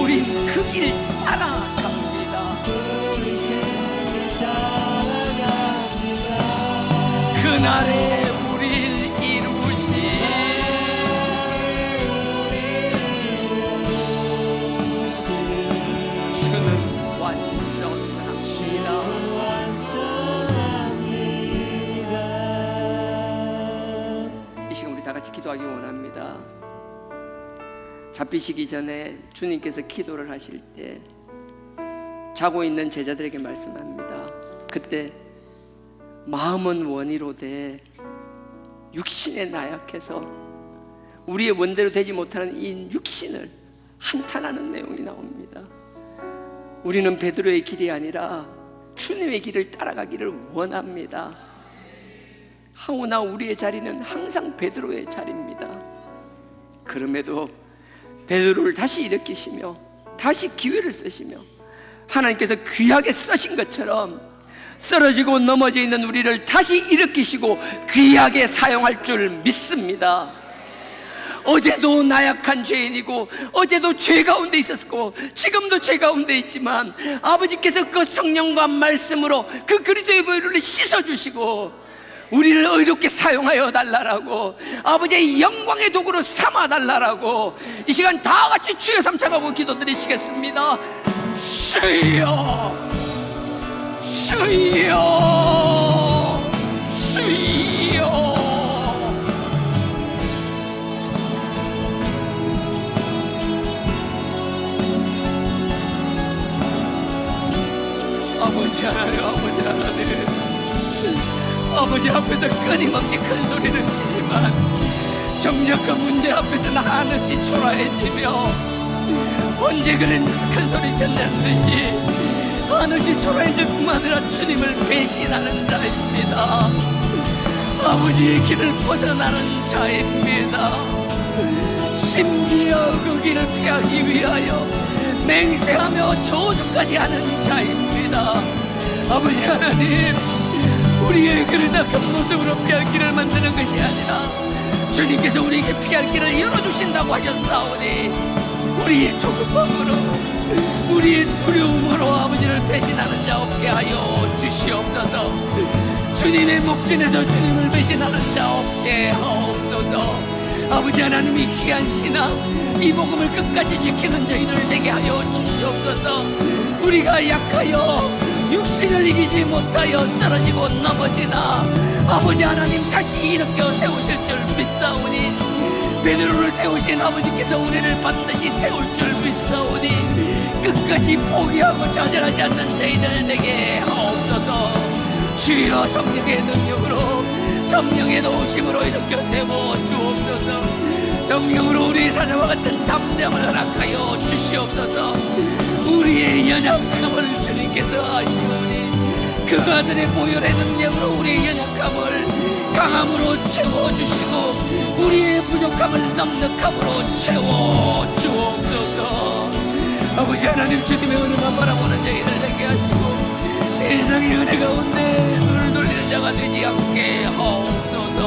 우린 그 길 따라갑니다. 그날에 우릴 이루시 주는 완전합니다. 이 시간 우리 다 같이 기도하기 원합니다. 잡히시기 전에 주님께서 기도를 하실 때 자고 있는 제자들에게 말씀합니다. 그때 마음은 원이로되 육신에 나약해서 우리의 원대로 되지 못하는 이 육신을 한탄하는 내용이 나옵니다. 우리는 베드로의 길이 아니라 주님의 길을 따라가기를 원합니다. 하오나 우리의 자리는 항상 베드로의 자리입니다. 그럼에도 베드로를 다시 일으키시며 다시 기회를 쓰시며 하나님께서 귀하게 쓰신 것처럼 쓰러지고 넘어져 있는 우리를 다시 일으키시고 귀하게 사용할 줄 믿습니다. 어제도 나약한 죄인이고 어제도 죄 가운데 있었고 지금도 죄 가운데 있지만 아버지께서 그 성령과 말씀으로 그 그리스도의 보혈을 씻어주시고 우리를 의롭게 사용하여 달라라고, 아버지의 영광의 도구로 삼아 달라라고 이 시간 다 같이 주여 삼창하고 기도드리시겠습니다. 주여 주여 주여. 아버지 하나님, 아버지 하나님, 아버지 앞에서 끊임없이 큰 소리를 치지만 정작 그 문제 앞에서는 하늘이 초라해지며 언제 그런 큰 소리 쳤는지 하늘이 초라해질 뿐만 아니라 주님을 배신하는 자입니다. 아버지의 길을 벗어나는 자입니다. 심지어 그 길을 피하기 위하여 맹세하며 저주까지 하는 자입니다. 아버지 하나님, 우리의 그런 악한 모습으로 피할 길을 만드는 것이 아니라 주님께서 우리에게 피할 길을 열어주신다고 하셨사오니 우리의 조급함으로 우리의 두려움으로 아버지를 배신하는 자 없게 하여 주시옵소서. 주님의 목전에서 주님을 배신하는 자 없게 하옵소서. 아버지 하나님이 귀한 신앙 이 복음을 끝까지 지키는 저희를 되게 하여 주시옵소서. 우리가 약하여 육신을 이기지 못하여 쓰러지고 넘어지나 아버지 하나님 다시 일으켜 세우실 줄 믿사오니 베드로를 세우신 아버지께서 우리를 반드시 세울 줄 믿사오니 끝까지 포기하고 좌절하지 않는 저희들 되게 하옵소서. 주여 성령의 능력으로 성령의 도우심으로 일으켜 세워 주옵소서. 성령으로 우리 사자와 같은 담대함을 허락하여 주시옵소서. 우리의 연약함을 주님께서 아시오니 그 아들의 보혈의 능력으로 우리의 연약함을 강함으로 채워주시고 우리의 부족함을 넉넉함으로 채워주옵소서. 아버지 하나님, 주님의 은혜만 바라보는 저희들 되게 하시고 세상의 은혜 가운데 눈을 돌리는 자가 되지 않게 하옵소서.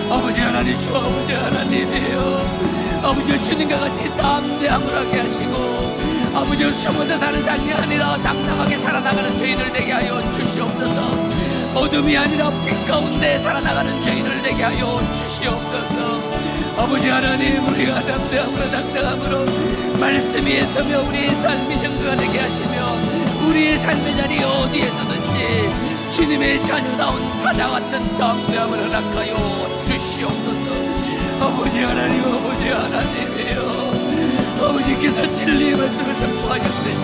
아버지 하나님, 주 아버지 하나님이여, 아버지 주님과 같이 담대함을 하게 하시고 아버지 숨어서 사는 삶이 아니라 당당하게 살아나가는 저희들 되게 하여 주시옵소서. 어둠이 아니라 빛 가운데 살아나가는 저희들 되게 하여 주시옵소서. 아버지 하나님, 우리가 담대함으로 당당함으로 말씀 위에 서며 우리의 삶이 증거가 되게 하시며 우리의 삶의 자리 어디에서든지 주님의 자녀다운 사자 같은 담대함을 허락하여 주시옵소서. 아버지 하나님, 아버지 하나님이여, 아버지께서 진리의 말씀을 선포하셨듯이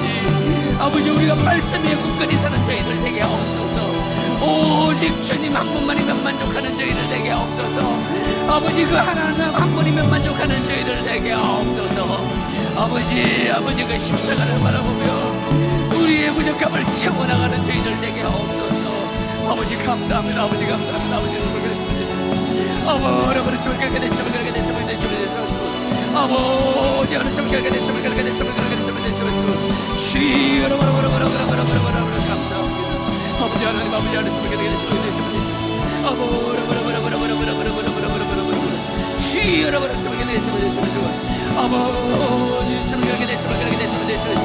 아버지 우리가 말씀 위에 굳건히 사는 저희들 되게 하옵소서. 오직 주님 한 분만이면 만족하는 저희들 되게 하옵소서. 아버지 그 하나님 한 분이면 만족하는 저희들 되게 하옵소서. 아버지 그 십자가를 바라보며 우리의 부족함을 채워나가는 저희들 되게 하옵소서. 아버지 감사합니다. 아버지 감사합니다. 아버지 그렇게 됐습니다. 아버지 그렇게 됐으면 그렇게 됐으면 그렇게 됐으면 아버지 어느 점 그렇게 됐으면 그렇게 됐으면 그렇게 됐으면 됐으면 주여 감사합니다. 아버지 하나님, 아버지 어느 점 그렇게 됐으면 그렇게 됐으면 아버지 주여 어느 점 그렇게 됐으면 아버지 그렇게 됐으면 그렇게 됐으면 됐으면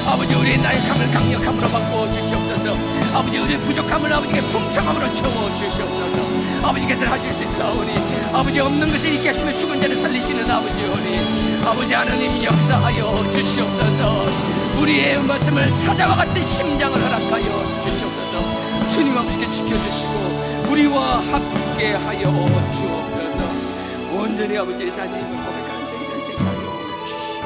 아버지 우리의 나약함을 강력함으로 바꿔 주시옵소서. 아버지 우리의 부족함을 아버지께 풍성함으로 채워 주시옵소서. 아버지께서 하실 수 있사오니 아버지 없는 것을 있게 하시며 죽은 자를 살리시는 아버지오니 아버지 하나님 역사하여 주시옵소서. 우리의 말씀을 사자와 같은 심장을 허락하여 주시옵소서. 주님 아버지께 지켜주시고 우리와 함께하여 주옵소서. 온전히 아버지의 자녀임을 고백하는 저희들 되게 하여 주시옵소서.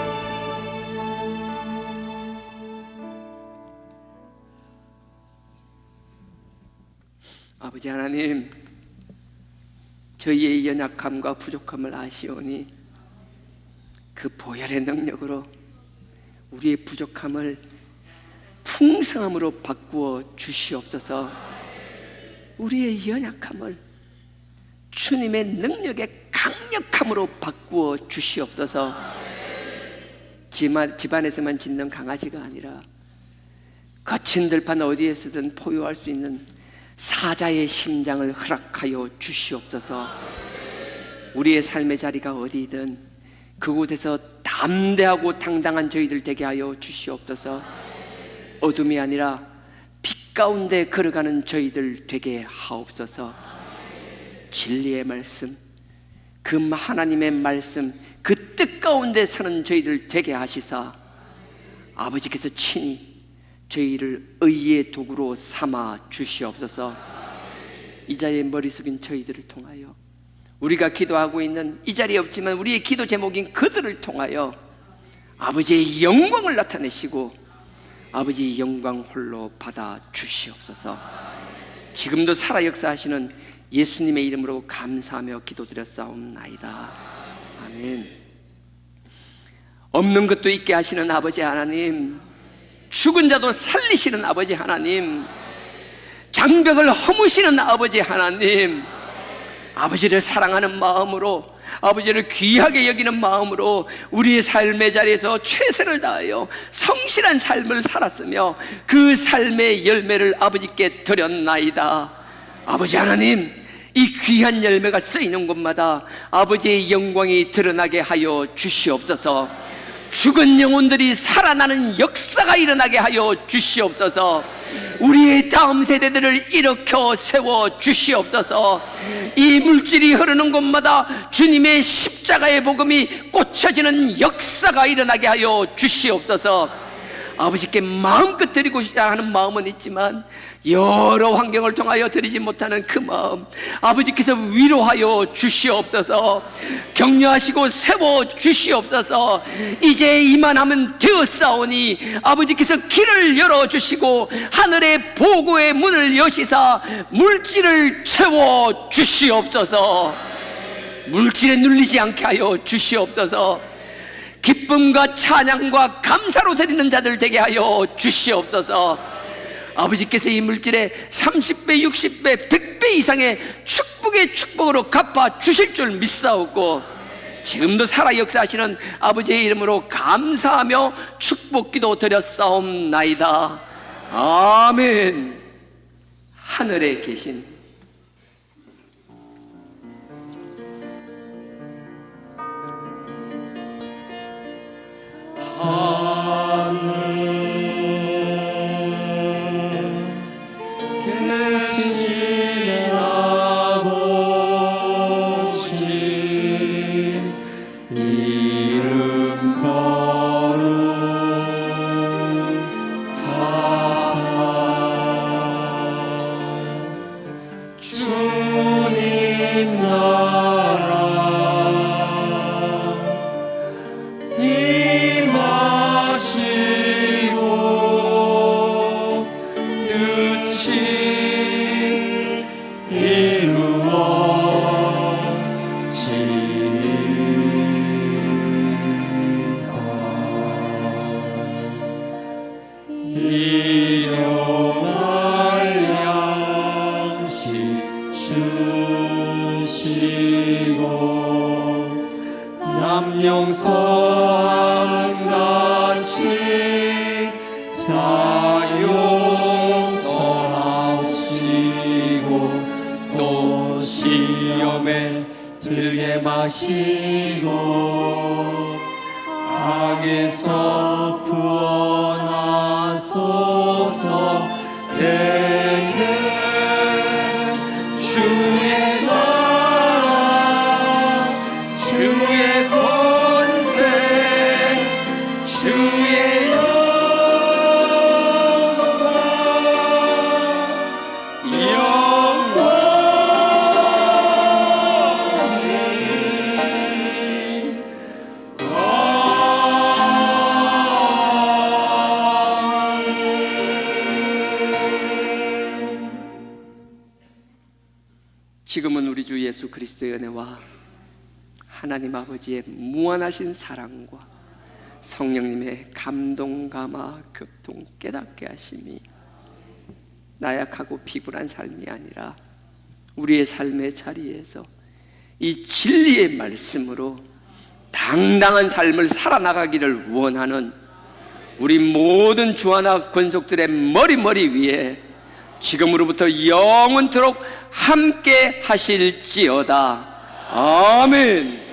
아버지 하나님, 저희의 연약함과 부족함을 아시오니 그 보혈의 능력으로 우리의 부족함을 풍성함으로 바꾸어 주시옵소서. 우리의 연약함을 주님의 능력의 강력함으로 바꾸어 주시옵소서. 집안에서만 짖는 강아지가 아니라 거친 들판 어디에서든 포효할 수 있는 사자의 심장을 허락하여 주시옵소서. 우리의 삶의 자리가 어디든 그곳에서 담대하고 당당한 저희들 되게 하여 주시옵소서. 어둠이 아니라 빛 가운데 걸어가는 저희들 되게 하옵소서. 진리의 말씀, 그 하나님의 말씀, 그 뜻 가운데 서는 저희들 되게 하시사 아버지께서 친히 저희를 의의 도구로 삼아 주시옵소서. 이 자리에 머리 숙인 저희들을 통하여 우리가 기도하고 있는 이 자리에 없지만 우리의 기도 제목인 그들을 통하여 아버지의 영광을 나타내시고 아버지의 영광 홀로 받아 주시옵소서. 지금도 살아 역사하시는 예수님의 이름으로 감사하며 기도드렸사옵나이다. 아멘. 없는 것도 있게 하시는 아버지 하나님, 죽은 자도 살리시는 아버지 하나님, 장벽을 허무시는 아버지 하나님, 아버지를 사랑하는 마음으로, 아버지를 귀하게 여기는 마음으로 우리의 삶의 자리에서 최선을 다하여 성실한 삶을 살았으며 그 삶의 열매를 아버지께 드렸나이다. 아버지 하나님, 이 귀한 열매가 쓰이는 곳마다 아버지의 영광이 드러나게 하여 주시옵소서. 죽은 영혼들이 살아나는 역사가 일어나게 하여 주시옵소서. 우리의 다음 세대들을 일으켜 세워 주시옵소서. 이 물질이 흐르는 곳마다 주님의 십자가의 복음이 꽂혀지는 역사가 일어나게 하여 주시옵소서. 아버지께 마음껏 드리고자 하는 마음은 있지만 여러 환경을 통하여 드리지 못하는 그 마음 아버지께서 위로하여 주시옵소서. 격려하시고 세워 주시옵소서. 이제 이만하면 되었사오니 아버지께서 길을 열어주시고 하늘의 보고의 문을 여시사 물질을 채워 주시옵소서. 물질에 눌리지 않게 하여 주시옵소서. 기쁨과 찬양과 감사로 드리는 자들 되게 하여 주시옵소서. 아버지께서 이 물질에 30배, 60배, 100배 이상의 축복의 축복으로 갚아 주실 줄 믿사오고 지금도 살아 역사하시는 아버지의 이름으로 감사하며 축복기도 드렸사옵나이다. 아멘. 하늘에 계신 계신 아버지 이름 거룩하사 주님 나라 임하시고 뜻이 일용할 양식 주시고 남용서한 같이 다 용서하시고 또 시험에 들게 마시고 악에서 구원하소서. 대개 주의 나라 주의 권세 주의 영광이 지금은 우리 주 예수 그리스도의 은혜와 하나님 아버지의 무한하신 사랑과 성령님의 감동, 감화, 교통, 깨닫게 하심이 나약하고 피곤한 삶이 아니라 우리의 삶의 자리에서 이 진리의 말씀으로 당당한 삶을 살아나가기를 원하는 우리 모든 주하나 권속들의 머리 위에 지금으로부터 영원토록 함께 하실지어다. 아멘.